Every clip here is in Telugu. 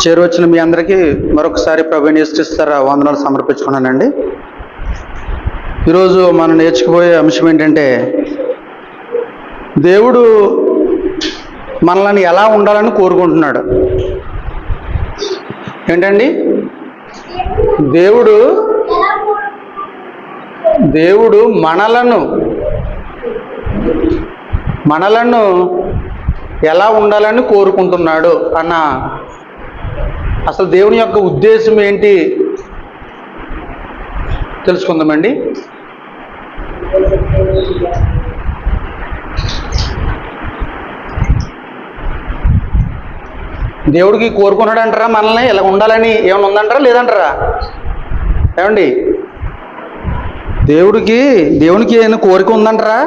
చేరువచ్చిన మీ అందరికీ మరొకసారి ప్రభువుని యేసుక్రీస్తు వందనాలు సమర్పించుకున్నానండి. ఈరోజు మనం నేర్చుకుపోయే అంశం ఏంటంటే, దేవుడు మనల్ని ఎలా ఉండాలని కోరుకుంటున్నాడు. ఏంటండి? దేవుడు మనలను ఎలా ఉండాలని కోరుకుంటున్నాడు అన్న అసలు దేవుని యొక్క ఉద్దేశం ఏంటి తెలుసుకుందామండి. దేవుడికి కోరుకున్నాడు అంటారా మనల్ని ఇలా ఉండాలని? ఏమైనా ఉందంటారా లేదంటారా? ఏమండి, దేవునికి ఏమైనా కోరిక ఉందంటారా?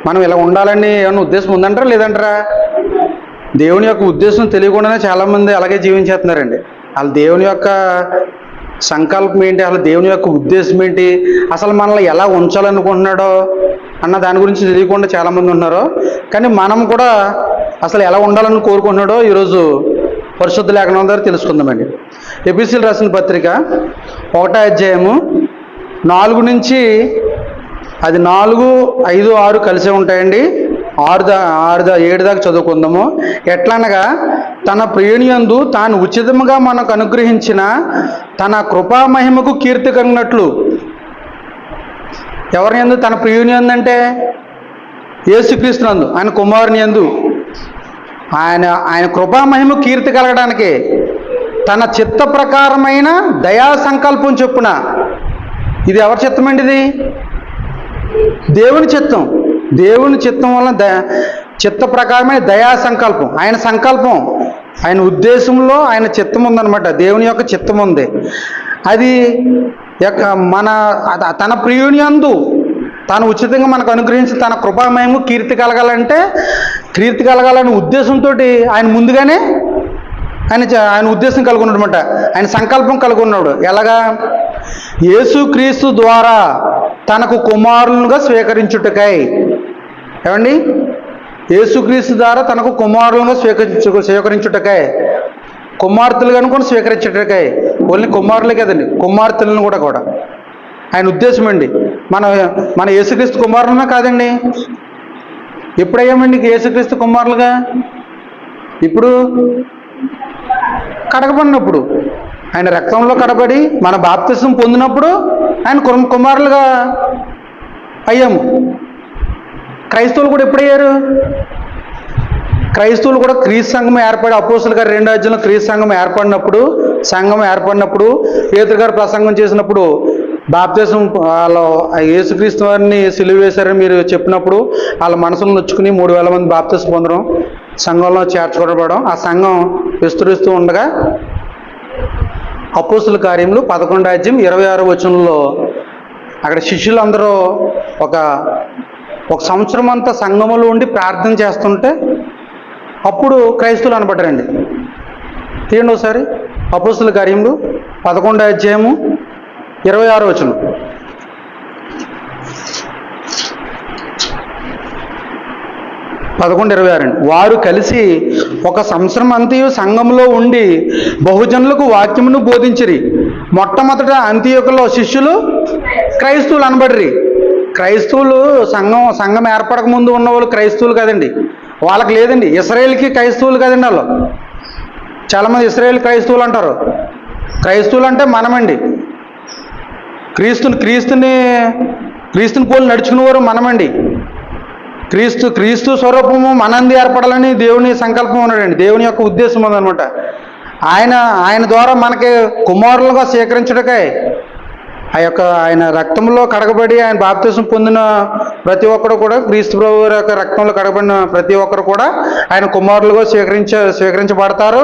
మనం ఇలా ఉండాలని ఏమైనా ఉద్దేశం ఉందంటారా లేదంటారా? దేవుని యొక్క ఉద్దేశం తెలియకుండానే చాలామంది అలాగే జీవించేస్తున్నారండి. అసలు దేవుని యొక్క సంకల్పం ఏంటి, అసలు దేవుని యొక్క ఉద్దేశం ఏంటి, అసలు మనల్ని ఎలా ఉంచాలనుకుంటున్నాడో అన్న దాని గురించి తెలియకుండా చాలామంది ఉన్నారు. కానీ మనం కూడా అసలు ఎలా ఉండాలని కోరుకుంటున్నాడో ఈరోజు పరిశుద్ధ లేఖనం ద్వారా తెలుసుకుందామండి. ఎఫెసీయులకు రాసిన పత్రిక 1వ అధ్యాయము 4 నుంచి అది 4, 5, 6 కలిసే ఉంటాయండి. 7 దాకా చదువుకుందాము. ఎట్లనగా తన ప్రియునియందు తాను ఉచితముగా మనకు అనుగ్రహించిన తన కృపామహిమకు కీర్తి కలిగినట్లు. ఎవరిని యందు? తన ప్రియునియందు అంటే యేసుక్రీస్తునందు, ఆయన కుమారుని యందు ఆయన కృపామహిమ కీర్తి కలగడానికి తన చిత్త ప్రకారమైన దయా సంకల్పం చొప్పున. ఇది ఎవరి చిత్తం అండి? ఇది దేవుని చిత్తం. దేవుని చిత్తం వలన చిత్త ప్రకారమైన దయా సంకల్పం, ఆయన సంకల్పం, ఆయన ఉద్దేశంలో ఆయన చిత్తం ఉందన్నమాట. దేవుని యొక్క చిత్తం ఉంది. అది తన ప్రియుని యందు తాను ఉచితంగా మనకు అనుగ్రహించి తన కృపామయము కీర్తి కలగాలనే ఉద్దేశంతో ఆయన ముందుగానే ఆయన ఉద్దేశం కలుగున్నాడు అనమాట. ఆయన సంకల్పం కలుగున్నాడు. ఎలాగా? యేసుక్రీస్తు ద్వారా తనకు కుమారులుగా స్వీకరించుటకై. ఏమండి? యేసుక్రీస్తు ద్వారా తనకు కుమారులుగా స్వీకరించుటకై, కుమార్తెలు కనుకొని స్వీకరించుటకై. ఓన్లీ కుమారులే కదండి, కుమార్తెలను కూడా ఆయన ఉద్దేశం అండి. మన యేసుక్రీస్తు కుమారులమే కాదండి. ఎప్పుడయ్యామండి యేసుక్రీస్తు కుమారులుగా? ఇప్పుడు కడగబడినప్పుడు, ఆయన రక్తంలో కడబడి మన బాప్తిసం పొందినప్పుడు ఆయన కుమారులుగా అయ్యాము. క్రైస్తవులు కూడా ఎప్పుడయ్యారు? క్రైస్తవులు కూడా క్రీస్తు సంఘం ఏర్పడి, అపోస్తలుల గారి 2వ అధ్యాయంలో క్రీస్తు సంఘం ఏర్పడినప్పుడు పేతురు గారు ప్రసంగం చేసినప్పుడు బాప్తిసం వాళ్ళు యేసుక్రీస్తు వారిని సిలువ వేశారని మీరు చెప్పినప్పుడు వాళ్ళ మనసును నొచ్చుకుని 3000 మంది బాప్తిసం పొందడం, సంఘంలో చేర్చుకోవడం, ఆ సంఘం విస్తరిస్తూ ఉండగా అపోస్తలుల కార్యములు 11వ అధ్యాయం 26వ వచనంలో అక్కడ శిష్యులందరూ ఒక సంవత్సరం అంతా సంఘములో ఉండి ప్రార్థన చేస్తుంటే అప్పుడు క్రైస్తవులు అనబడ్డారండి. తీయండి ఒకసారి అపోస్తలుల కార్యములు 11వ అధ్యాయము 26వ వచనం. వారు కలిసి ఒక సంవత్సరం అంతయు సంఘంలో ఉండి బహుజనులకు వాక్యమును బోధించిరి. మొట్టమొదట అంతియోకులో శిష్యులు క్రైస్తవులు అనబడిరి. క్రైస్తవులు సంఘం ఏర్పడక ముందు ఉన్నవాళ్ళు క్రైస్తవులు కదండి. వాళ్ళకి లేదండి. ఇశ్రాయేల్కి క్రైస్తవులు కదండి. వాళ్ళు చాలామంది ఇశ్రాయేల్ క్రైస్తవులు అంటారు. క్రైస్తవులు అంటే మనమండి. క్రీస్తుని పోలి నడుచుకునేవారు మనమండి. క్రీస్తు స్వరూపము మనంది ఏర్పడాలని దేవుని సంకల్పం ఉన్నాడండి. దేవుని యొక్క ఉద్దేశం ఉందన్నమాట. ఆయన ద్వారా మనకి కుమారులుగా స్వీకరించడకై ఆయన రక్తంలో కడగబడి ఆయన బాప్తిసం పొందిన ప్రతి ఒక్కరు కూడా, క్రీస్తు ప్రభు యొక్క రక్తంలో కడగబడిన ప్రతి ఒక్కరు కూడా ఆయన కుమారులుగా స్వీకరించబడతారు.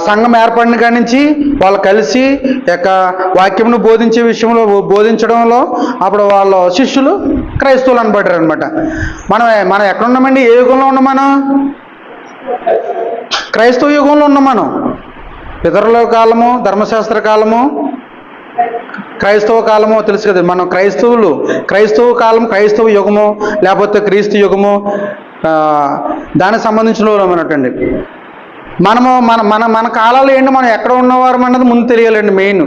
సంఘం ఏర్పడిన కాడి నుంచి వాళ్ళు కలిసి యొక్క వాక్యమును బోధించడంలో అప్పుడు వాళ్ళ శిష్యులు క్రైస్తవులు అనబడ్డారు అనమాట. మనం ఎక్కడ ఉన్నామండి? ఏ యుగంలో ఉన్నాం? మనం క్రైస్తవ యుగంలో ఉన్నాం. మనం పితరుల కాలము, ధర్మశాస్త్ర కాలము, క్రైస్తవ కాలము తెలుసు కదా. మనం క్రైస్తవ కాలం, క్రైస్తవ యుగము, లేకపోతే క్రీస్తు యుగము, దానికి సంబంధించిన అన్నట్టండి. మనము మన మన మన కాలాలు ఏంటి, మనం ఎక్కడ ఉన్నవారు అన్నది ముందు తెలియాలండి. మెయిన్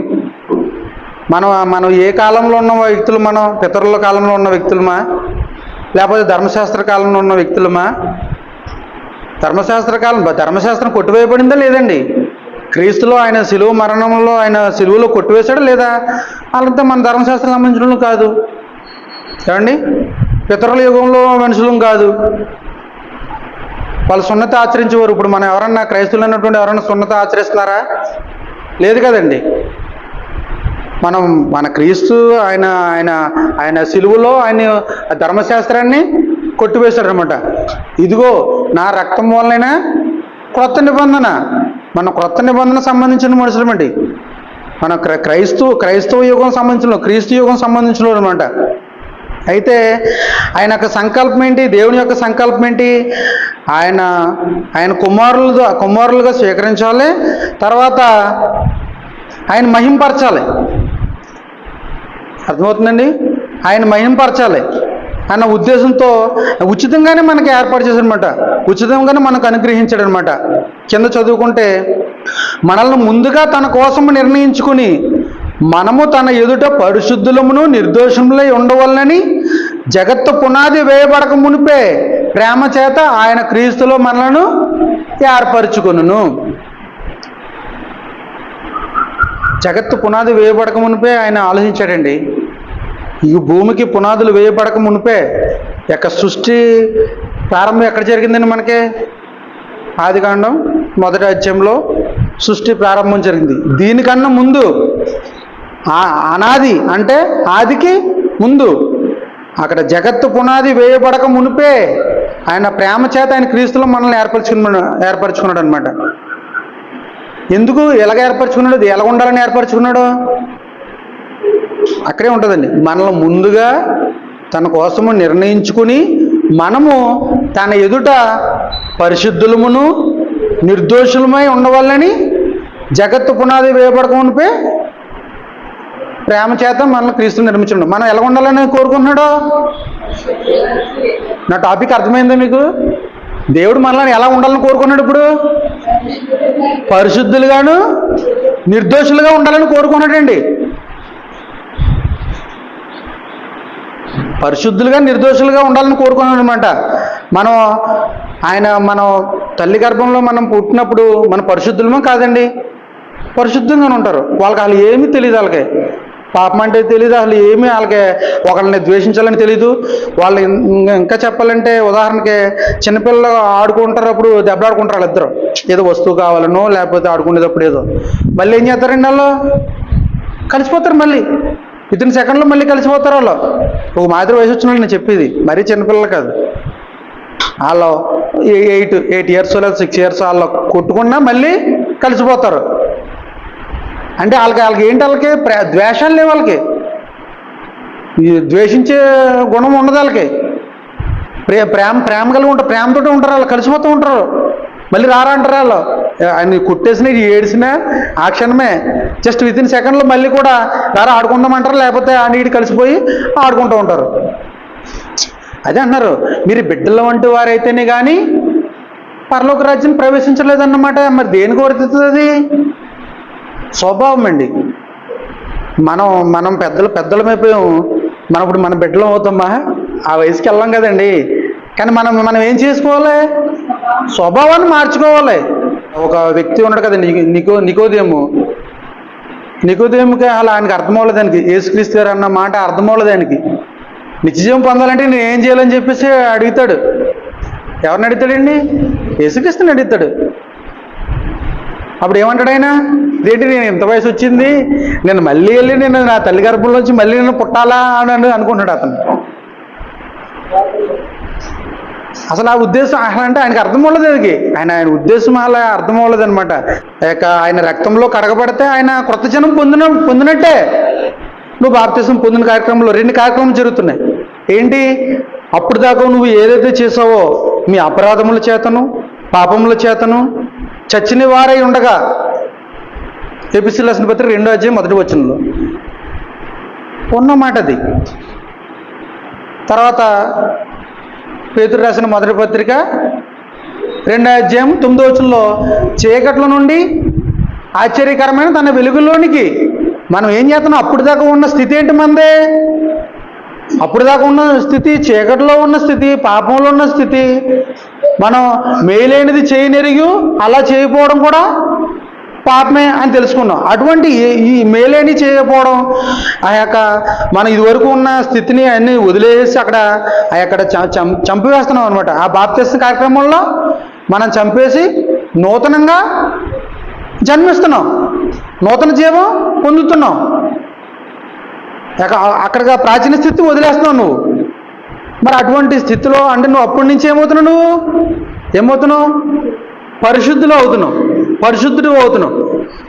మనం ఏ కాలంలో ఉన్న వ్యక్తులు, మనం పితరుల కాలంలో ఉన్న వ్యక్తులమా, లేకపోతే ధర్మశాస్త్ర కాలంలో ఉన్న వ్యక్తులమా? ధర్మశాస్త్రం కొట్టివేయబడిందా లేదండి? క్రీస్తులో ఆయన శిలువ మరణంలో ఆయన శిలువలో కొట్టివేశాడా లేదా? అలాంటి మన ధర్మశాస్త్రం సంబంధించిన కాదు ఏమండి. పితరుల యుగంలో మనుషులం కాదు. వాళ్ళు సున్నత ఆచరించేవారు. ఇప్పుడు మనం ఎవరన్నా క్రైస్తవులు అన్నటువంటి ఎవరన్నా సున్నత ఆచరిస్తున్నారా? లేదు కదండి. మన క్రీస్తు ఆయన ఆయన ఆయన సిలువలో ఆయన ధర్మశాస్త్రాన్ని కొట్టివేశాడు అనమాట. ఇదిగో నా రక్తం వల్లైనా క్రొత్త నిబంధన, మన క్రొత్త నిబంధన సంబంధించిన మనుషులమండి. మన క్రైస్తవ యుగం సంబంధించిన, క్రీస్తు యుగం సంబంధించిన అనమాట. అయితే ఆయన యొక్క సంకల్పం ఏంటి? దేవుని యొక్క సంకల్పం ఏంటి? ఆయన కుమారులుగా స్వీకరించాలి, తర్వాత ఆయన మహింపరచాలి. అర్థమవుతుందండి? ఆయన మహింపరచాలి అన్న ఉద్దేశంతో ఉచితంగానే మనకి ఏర్పాటు చేశాడనమాట. ఉచితంగానే మనకు అనుగ్రహించాడు అనమాట. కింద చదువుకుంటే, మనల్ని ముందుగా తన కోసం నిర్ణయించుకుని మనము తన ఎదుట పరిశుద్ధులమును నిర్దోషములై ఉండవలనని జగత్తు పునాది వేయబడక మునిపే ప్రేమ చేత ఆయన క్రీస్తులో మనలను ఏర్పరచుకొనును. జగత్తు పునాది వేయబడక మునిపే ఆయన ఆలోచించాడండి. ఈ భూమికి పునాదులు వేయబడక మునిపే యొక్క సృష్టి ప్రారంభం ఎక్కడ జరిగిందండి? మనకి ఆదికాండం 1వ అధ్యాయంలో సృష్టి ప్రారంభం జరిగింది. దీనికన్నా ముందు అనాది అంటే ఆదికి ముందు అక్కడ జగత్తు పునాది వేయబడక మునిపే ఆయన ప్రేమ చేత ఆయన క్రీస్తులో మనల్ని ఏర్పరచుకున్నాడు అనమాట. ఎందుకు ఎలాగ ఏర్పరచుకున్నాడు? ఎలా ఉండాలని ఏర్పరచుకున్నాడు? అక్కడే ఉంటుందండి. మనల్ని ముందుగా తన కోసము నిర్ణయించుకుని మనము తన ఎదుట పరిశుద్ధులమును నిర్దోషులమై ఉండవాలని జగత్తు పునాది వేయబడక మునిపే ప్రేమ చేత మనల్ని క్రీస్తు నిర్మించండు. మనం ఎలా ఉండాలని కోరుకుంటున్నాడు? నా టాపిక్ అర్థమైందా మీకు? దేవుడు మనల్ని ఎలా ఉండాలని కోరుకున్నాడు? ఇప్పుడు పరిశుద్ధులుగాను నిర్దోషులుగా ఉండాలని కోరుకున్నాడండి. పరిశుద్ధులుగా నిర్దోషులుగా ఉండాలని కోరుకున్నాడు అనమాట. మనం తల్లి గర్భంలో మనం పుట్టినప్పుడు మన పరిశుద్ధులమో కాదండి, పరిశుద్ధంగానే ఉంటారు. వాళ్ళు ఏమీ తెలియదు. వాళ్ళకి పాపం అంటే తెలియదు. అసలు ఏమీ వాళ్ళకి ఒకళ్ళని ద్వేషించాలని తెలీదు. వాళ్ళు ఇంకా చెప్పాలంటే ఉదాహరణకి చిన్నపిల్లలు ఆడుకుంటారు, అప్పుడు దెబ్బలాడుకుంటారు వాళ్ళిద్దరు. ఏదో వస్తువు కావాలనో లేకపోతే ఆడుకునేటప్పుడు ఏదో. మళ్ళీ ఏం చేస్తారండి? వాళ్ళు కలిసిపోతారు. మళ్ళీ వితిన్ సెకండ్లో మళ్ళీ కలిసిపోతారు. వాళ్ళు ఒక మాదిరి వయసు వచ్చిన వాళ్ళు నేను చెప్పేది, మరీ చిన్నపిల్లలు కాదు. వాళ్ళు 8 ఇయర్స్ లేదా 6 ఇయర్స్ వాళ్ళు కొట్టుకున్నా మళ్ళీ కలిసిపోతారు. అంటే వాళ్ళకి ఏంటి? వాళ్ళకి ద్వేషాలు లేవు. వాళ్ళకి ద్వేషించే గుణం ఉండదు. వాళ్ళకి ప్రేమ కలిగి ఉంటారు, ప్రేమతోటి ఉంటారు. వాళ్ళు కలిసిపోతూ ఉంటారు. మళ్ళీ రారా అంటారు. వాళ్ళు ఆయన కుట్టేసినా ఏడిసినా ఆ క్షణమే జస్ట్ వితిన్ సెకండ్లో మళ్ళీ కూడా రారా ఆడుకుందామంటారు, లేకపోతే ఆ నీటి కలిసిపోయి ఆడుకుంటూ ఉంటారు. అదే అంటున్నారు, మీరు బిడ్డల వంటి వారైతేనే కానీ పరలోక రాజ్యం ప్రవేశించలేదన్నమాట. మరి దేనికి వర్తిస్తుంది అది? స్వభావం అండి. మనం పెద్దలమైపోయాం. ఇప్పుడు మన బిడ్డలం అవుతామా? ఆ వయసుకి వెళ్ళాం కదండి. కానీ మనం ఏం చేసుకోవాలి? స్వభావాన్ని మార్చుకోవాలి. ఒక వ్యక్తి ఉన్నాడు కదండి, నికోదేముకి అలా ఆయనకి అర్థం అవ్వలేదు. ఆయనకి యేసుక్రీస్తు గారు అన్న మాట అర్థం అవ్వలేదు. ఆయనకి నిత్యజీవం పొందాలంటే నేను ఏం చేయాలని చెప్పేసి అడుగుతాడు. ఎవరిని అడుగుతాడండి? యేసుక్రీస్తుని అడుగుతాడు. అప్పుడు ఏమంటాడు ఆయన? ఇదేంటి, నేను ఇంత వయసు వచ్చింది, నేను మళ్ళీ వెళ్ళి నేను నా తల్లి గర్భంలోంచి మళ్ళీ నేను పుట్టాలా అని అనుకుంటాడు అతను. అసలు ఆ ఉద్దేశం అంటే ఆయనకి అర్థం అవ్వలేదు. అది ఆయన ఉద్దేశం అలా అర్థం అవ్వలేదు అనమాట. ఆయన రక్తంలో కడగబడితే ఆయన క్రొత్త జనం పొందినట్టే. నువ్వు బాప్తిసం పొందిన కార్యక్రమంలో 2 కార్యక్రమాలు జరుగుతున్నాయి. ఏంటి? అప్పుడు దాకా నువ్వు ఏదైతే చేసావో మీ అపరాధముల చేతను పాపముల చేతను చచ్చిన వారై ఉండగా, ఎపిసిల్ రాసిన పత్రిక 2వ అధ్యాయం 1వ వచనంలో ఉన్నమాట అది. తర్వాత పేతురు రాసిన మొదటి పత్రిక 2:9 చీకట్ల నుండి ఆశ్చర్యకరమైన తన వెలుగులోనికి మనం ఏం చేస్తున్నాం? అప్పుడు దాకా ఉన్న స్థితి ఏంటి మనదే? అప్పుడు దాకా ఉన్న స్థితి చీకటిలో ఉన్న స్థితి, పాపంలో ఉన్న స్థితి. మనం మేలైనది చేయనెరిగి అలా చేయకపోవడం కూడా పాపమే అని తెలుసుకున్నాం. అటువంటి ఈ మేలేని చేయకపోవడం, ఆ యొక్క మనం ఇదివరకు ఉన్న స్థితిని అన్ని వదిలేసి అక్కడ చంపివేస్తున్నాం అనమాట. ఆ బాప్తిస్మ కార్యక్రమంలో మనం చంపేసి నూతనంగా జన్మిస్తున్నాం, నూతన జీవం పొందుతున్నాం. అక్కడికి ప్రాచీన స్థితి వదిలేస్తున్నావు నువ్వు. మరి అటువంటి స్థితిలో అంటే నువ్వు అప్పటి నుంచి ఏమవుతున్నావు? పరిశుద్ధులు అవుతున్నావు,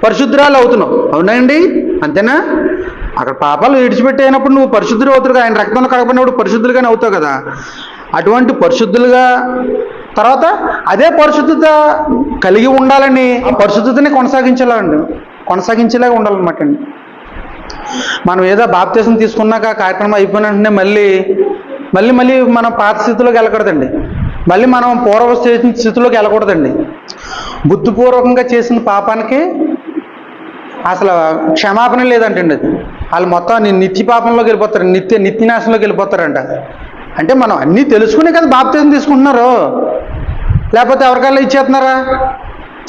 పరిశుద్ధురాలు అవుతున్నావు. అవునండి, అంతేనా? అక్కడ పాపాలు విడిచిపెట్టేనప్పుడు నువ్వు పరిశుద్ధులు అవుతారు. ఆయన రక్తంలో కడపడినప్పుడు పరిశుద్ధులుగానే అవుతావు కదా. అటువంటి పరిశుద్ధులుగా తర్వాత అదే పరిశుద్ధత కలిగి ఉండాలని, ఆ పరిశుద్ధతని కొనసాగించేలాగా ఉండాలన్నమాట అండి. మనం ఏదో బాప్తిసం తీసుకున్నాక కార్యక్రమం అయిపోయిన వెంటనే మళ్ళీ మనం పాత స్థితిలోకి వెళ్ళకూడదండి. మళ్ళీ మనం పూర్వ స్థితిలోకి వెళ్ళకూడదండి. బుద్ధిపూర్వకంగా చేసిన పాపానికి అసలు క్షమాపణ లేదంటండి. అది వాళ్ళు మొత్తం నిత్య పాపంలోకి వెళ్ళిపోతారు, నిత్యనాశంలోకి వెళ్ళిపోతారంట. అంటే మనం అన్నీ తెలుసుకునే కదా బాప్తిసం తీసుకుంటున్నారు, లేకపోతే ఎవరికల్లా ఇచ్చేస్తున్నారా?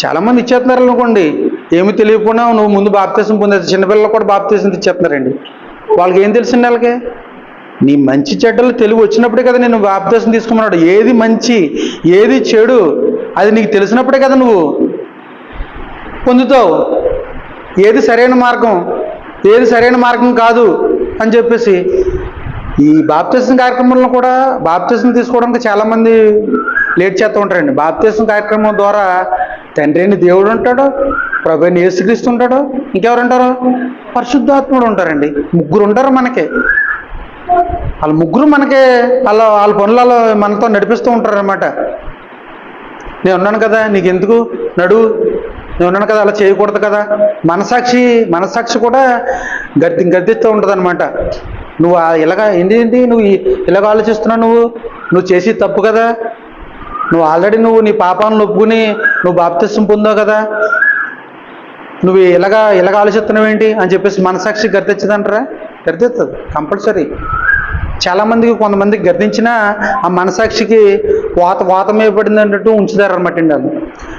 చాలామంది ఇచ్చేస్తున్నారు అనుకోండి, ఏమి తెలియకుండా నువ్వు ముందు బాప్తిసం పొందేది. చిన్నపిల్లలు కూడా బాప్తిసం ఇచ్చేస్తున్నారండి. వాళ్ళకి ఏం తెలిసింది? వాళ్ళకి నీ మంచి చెడ్డలు తెలివి వచ్చినప్పుడే కదా నేను బాప్తిసం తీసుకున్నాడు. ఏది మంచి ఏది చెడు అది నీకు తెలిసినప్పుడే కదా నువ్వు పొందుతావు. ఏది సరైన మార్గం ఏది సరైన మార్గం కాదు అని చెప్పేసి ఈ బాప్తిసం కార్యక్రమంలో కూడా బాప్తిసం తీసుకోవడానికి చాలామంది లేట్ చేస్తూ ఉంటారండి. బాప్తిసం కార్యక్రమం ద్వారా తండ్రి అయిన దేవుడు ఉంటాడు, ప్రభు అయిన యేసుక్రీస్తు ఉంటాడు, ఇంకెవరు ఉంటారు? పరిశుద్ధాత్ముడు ఉంటారండి. ముగ్గురు ఉంటారు మనకి. వాళ్ళ ముగ్గురు మనకి వాళ్ళ పనులలో మనతో నడిపిస్తూ ఉంటారన్నమాట. నేను ఉన్నాను కదా, నీకెందుకు నడువు, నేను ఉన్నాను కదా, అలా చేయకూడదు కదా. మనసాక్షి కూడా గర్దిస్తూ ఉంటుంది అనమాట. నువ్వు ఏంటి నువ్వు ఇలాగ ఆలోచిస్తున్నావు, నువ్వు చేసి తప్పు కదా, నువ్వు ఆల్రెడీ నీ పాపాలను ఒప్పుకుని నువ్వు బాప్తిసం పొందావు కదా, నువ్వు ఇలాగ ఆలోచిస్తున్నావు ఏంటి అని చెప్పేసి మనసాక్షి గర్దించదంటారా? గర్దిస్తుంది కంపల్సరీ. చాలామందికి కొంతమందికి గర్దించినా ఆ మనసాక్షికి వాతమేయబడింది అన్నట్టు ఉంచుతారు అనమాట అండి.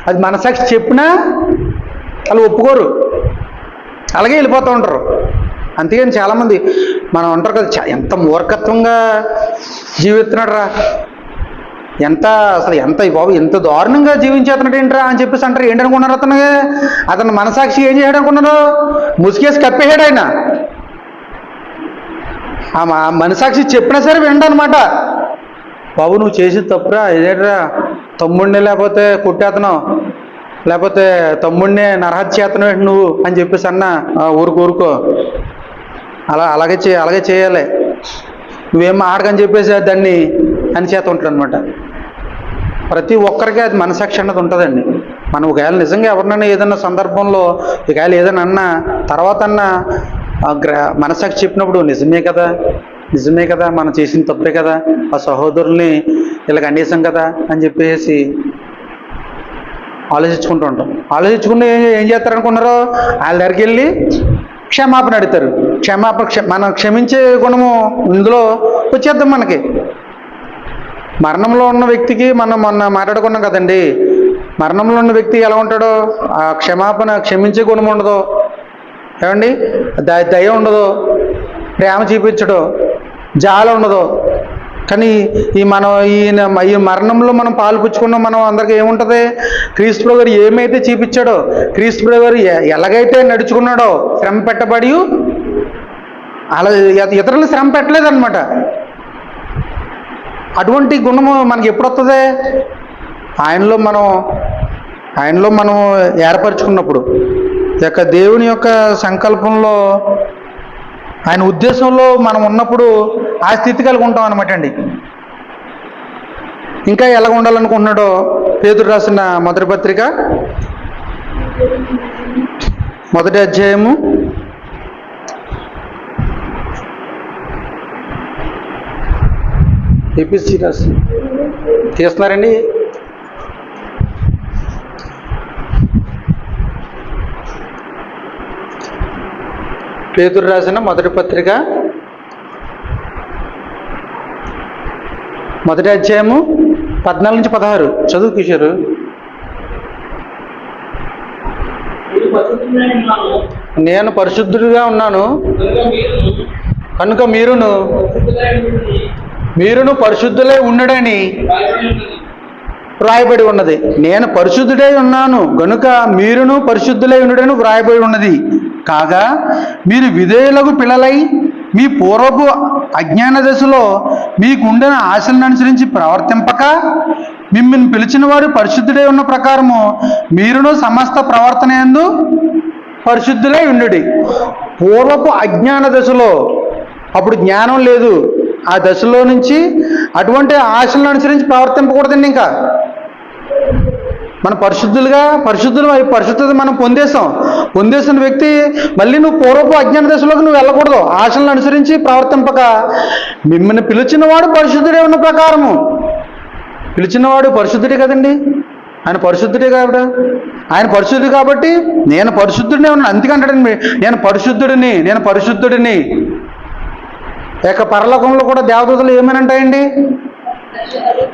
అది మనసాక్షి చెప్పినా వాళ్ళు ఒప్పుకోరు, అలాగే వెళ్ళిపోతూ ఉంటారు. అంతేగాని చాలామంది మనం అంటారు కదా, ఎంత మూర్ఖత్వంగా జీవిస్తున్నాడు రా, బాబు ఎంత దారుణంగా జీవించేస్తున్నాడు ఏంట్రా అని చెప్పేసి అంటారు. ఏంటనుకున్నారు? అతను మనసాక్షి ఏం చేయడం అనుకున్నారు? ముసుగేసి కప్పేసాడు ఆయన. ఆ మనసాక్షి చెప్పినా సరే వినడనమాట. బాబు నువ్వు చేసి తప్పురా, ఇదేట్రా, తమ్ముడిని లేకపోతే కొట్టేస్తున్నావు, లేకపోతే తమ్ముడిని నరహత్య చేస్తున్నావు నువ్వు అని చెప్పేసి అన్న, ఊరుకో అలాగే చేయాలి, నువ్వేం ఆడకని చెప్పేసి దాన్ని అని చేత ఉంటాడు అనమాట. ప్రతి ఒక్కరికి అది మనసాక్షి అన్నది ఉంటుందండి. మనం ఒకవేళ నిజంగా ఎవరినైనా ఏదన్నా సందర్భంలో ఒకవేళ ఏదైనా అన్నా తర్వాత మనసాక్షి చెప్పినప్పుడు నిజమే కదా మనం చేసిన తప్పే కదా, ఆ సహోదరుల్ని ఇలాగ అనేసాం కదా అని చెప్పేసి ఆలోచించుకుంటూ ఉంటాం. ఆలోచించుకుని ఏం చేస్తారనుకున్నారో వాళ్ళ దగ్గరికి వెళ్ళి క్షమాపణ అడుగుతారు. మనం క్షమించే గుణము ఇందులో వచ్చేద్దాం. మనకి మరణంలో ఉన్న వ్యక్తికి మనం మొన్న మాట్లాడుకున్నాం కదండి, మరణంలో ఉన్న వ్యక్తి ఎలా ఉంటాడో, ఆ క్షమించే గుణం ఉండదు ఏమండి, దయ ఉండదు, ప్రేమ చూపించడు, జాలి ఉండదు. కానీ ఈ మరణంలో మనం పాల్పుచ్చుకున్నాం. మనం అందరికీ ఏముంటుంది? క్రీస్తు ప్రభు గారు ఏమైతే చూపించాడో, క్రీస్తు ప్రభు గారు ఎలాగైతే నడుచుకున్నాడో, శ్రమ పెట్టబడి అలా ఇతరులను శ్రమ పెట్టలేదన్నమాట. అటువంటి గుణము మనకి ఎప్పుడు వస్తుంది? ఆయనలో మనం ఏర్పరచుకున్నప్పుడు, దేవుని యొక్క సంకల్పంలో, ఆయన ఉద్దేశంలో మనం ఉన్నప్పుడు ఆ స్థితి కలిగి ఉంటాం అనమాట అండి. ఇంకా ఎలాగ ఉండాలనుకుంటున్నాడో పేతురు రాసిన మొదటి పత్రిక 1వ అధ్యాయము 1 రాసి తీస్తున్నారండి. పేతురు రాసిన మొదటి పత్రిక మొదటి అధ్యాయము 14 నుంచి 16 చదువు కిషోరు. నేను పరిశుద్ధుడిగా ఉన్నాను కనుక మీరును పరిశుద్ధులై ఉండడని వ్రాయబడి ఉన్నది. నేను పరిశుద్ధుడై ఉన్నాను గనుక మీరును పరిశుద్ధులై ఉండడని వ్రాయబడి ఉన్నది. కాగా మీరు విధేయులకు పిల్లలై మీ పూర్వపు అజ్ఞాన దశలో మీకుండిన ఆశలను అనుసరించి ప్రవర్తింపక మిమ్మల్ని పిలిచిన వారు పరిశుద్ధుడై ఉన్న ప్రకారము మీరును సమస్త ప్రవర్తన యందు పరిశుద్ధులై ఉండుడి. పూర్వపు అజ్ఞాన దశలో, అప్పుడు జ్ఞానం లేదు, ఆ దశలో నుంచి అటువంటి ఆశలను అనుసరించి ప్రవర్తింపకూడదండి. ఇంకా మన పరిశుద్ధత మనం పొందేసిన వ్యక్తి మళ్ళీ నువ్వు పూర్వపు అజ్ఞాన దశలోకి నువ్వు వెళ్ళకూడదు. ఆశలను అనుసరించి ప్రవర్తింపక మిమ్మల్ని పిలిచినవాడు పరిశుద్ధుడే ఉన్న ప్రకారము. పిలిచినవాడు పరిశుద్ధుడే కదండి, ఆయన పరిశుద్ధుడే కాబట్టి ఆయన పరిశుద్ధుడు కాబట్టి నేను పరిశుద్ధుడినే ఉన్నాను. అందుకంటాడండి నేను పరిశుద్ధుడిని. ఇక పరలోకంలో కూడా దేవదూతలు ఏమని అంటాయండి?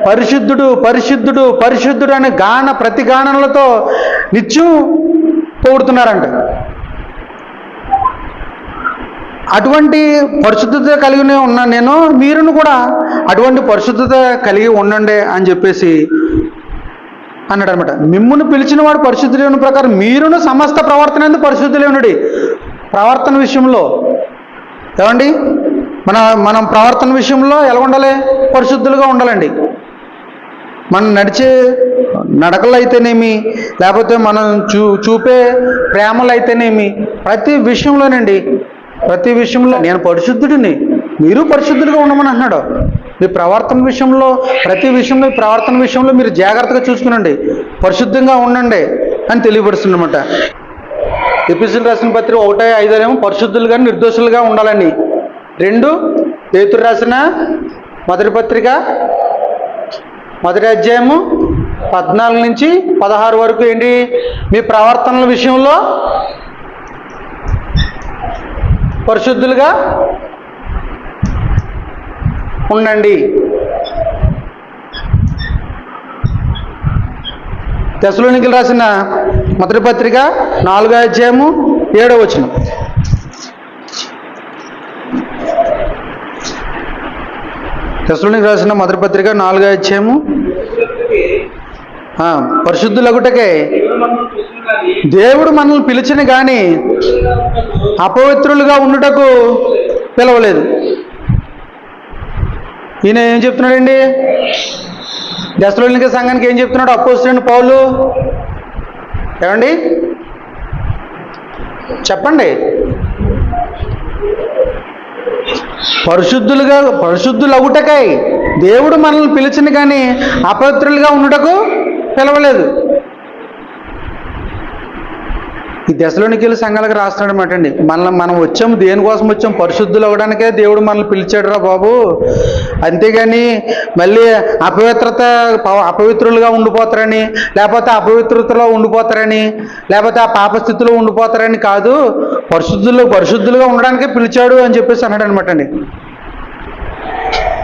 పరిశుద్ధుడు అనే ప్రతి గానములతో నిత్యం పొగుడుతున్నారంట. అటువంటి పరిశుద్ధత కలిగి ఉన్నాను నేను, మీరును కూడా అటువంటి పరిశుద్ధత కలిగి ఉండండి అని చెప్పేసి అన్నాడు అనమాట. మిమ్మును పిలిచిన వాడు పరిశుద్ధులే ఉన్న ప్రకారం మీరును సమస్త ప్రవర్తన ఎందుకు పరిశుద్ధులే ఉండండి. ప్రవర్తన విషయంలో ఏమండి, మనం ప్రవర్తన విషయంలో ఎలా ఉండాలి? పరిశుద్ధులుగా ఉండాలండి. మనం నడిచే నడకలు అయితేనేమి, లేకపోతే మనం చూపే ప్రేమలు అయితేనేమి, ప్రతి విషయంలో నేను పరిశుద్ధుడిని, మీరు పరిశుద్ధుడిగా ఉండమని అంటున్నాడు. మీ ప్రవర్తన విషయంలో, ప్రతి విషయంలో ప్రవర్తన విషయంలో మీరు జాగ్రత్తగా చూసుకునండి, పరిశుద్ధంగా ఉండండి అని తెలియపరుస్తుందన్నమాట. ఎఫెసీయులకు రాసిన పత్రిక 1:5 పరిశుద్ధులుగా నిర్దోషులుగా ఉండాలని. 2 పేతురు రాసిన మొదటి పత్రిక మొదటి అధ్యాయము 14 నుంచి 16 వరకు ఏంటి? మీ ప్రవర్తనల విషయంలో పరిశుద్ధులుగా ఉండండి. తెస్సలోనికీయులకు రాసిన మొదటి పత్రిక 4వ అధ్యాయము 7వ వచనం. తెస్సలోనికీయులకు రాసిన మొదటి పత్రిక 4వ అధ్యాయము పరిశుద్ధులగుటకే దేవుడు మనల్ని పిలిచిన కానీ అపవిత్రులుగా ఉండుటకు పిలవలేదు. ఈయన ఏం చెప్తున్నాడండి? తెస్సలోనికీ సంఘానికి ఏం చెప్తున్నాడు అపోస్తలుడైన పౌలు? ఏమండి చెప్పండి. పరిశుద్ధులగుటకై దేవుడు మనల్ని పిలిచిన కానీ అపవిత్రులుగా ఉండుటకు పిలవలేదు. ఈ తెస్సలోనికీయుల సంఘాలకు రాస్తున్నాడు అనమాట అండి. మనం వచ్చాము దేనికోసం వచ్చాము? పరిశుద్ధులు అవ్వడానికే దేవుడు మనల్ని పిలిచాడు రా బాబు. అంతేగాని మళ్ళీ అపవిత్రులుగా ఉండిపోతారని, లేకపోతే అపవిత్రతలో ఉండిపోతారని, లేకపోతే ఆ పాపస్థితిలో ఉండిపోతారని కాదు. పరిశుద్ధులుగా ఉండడానికే పిలిచాడు అని చెప్పేసి అన్నాడు అనమాట అండి.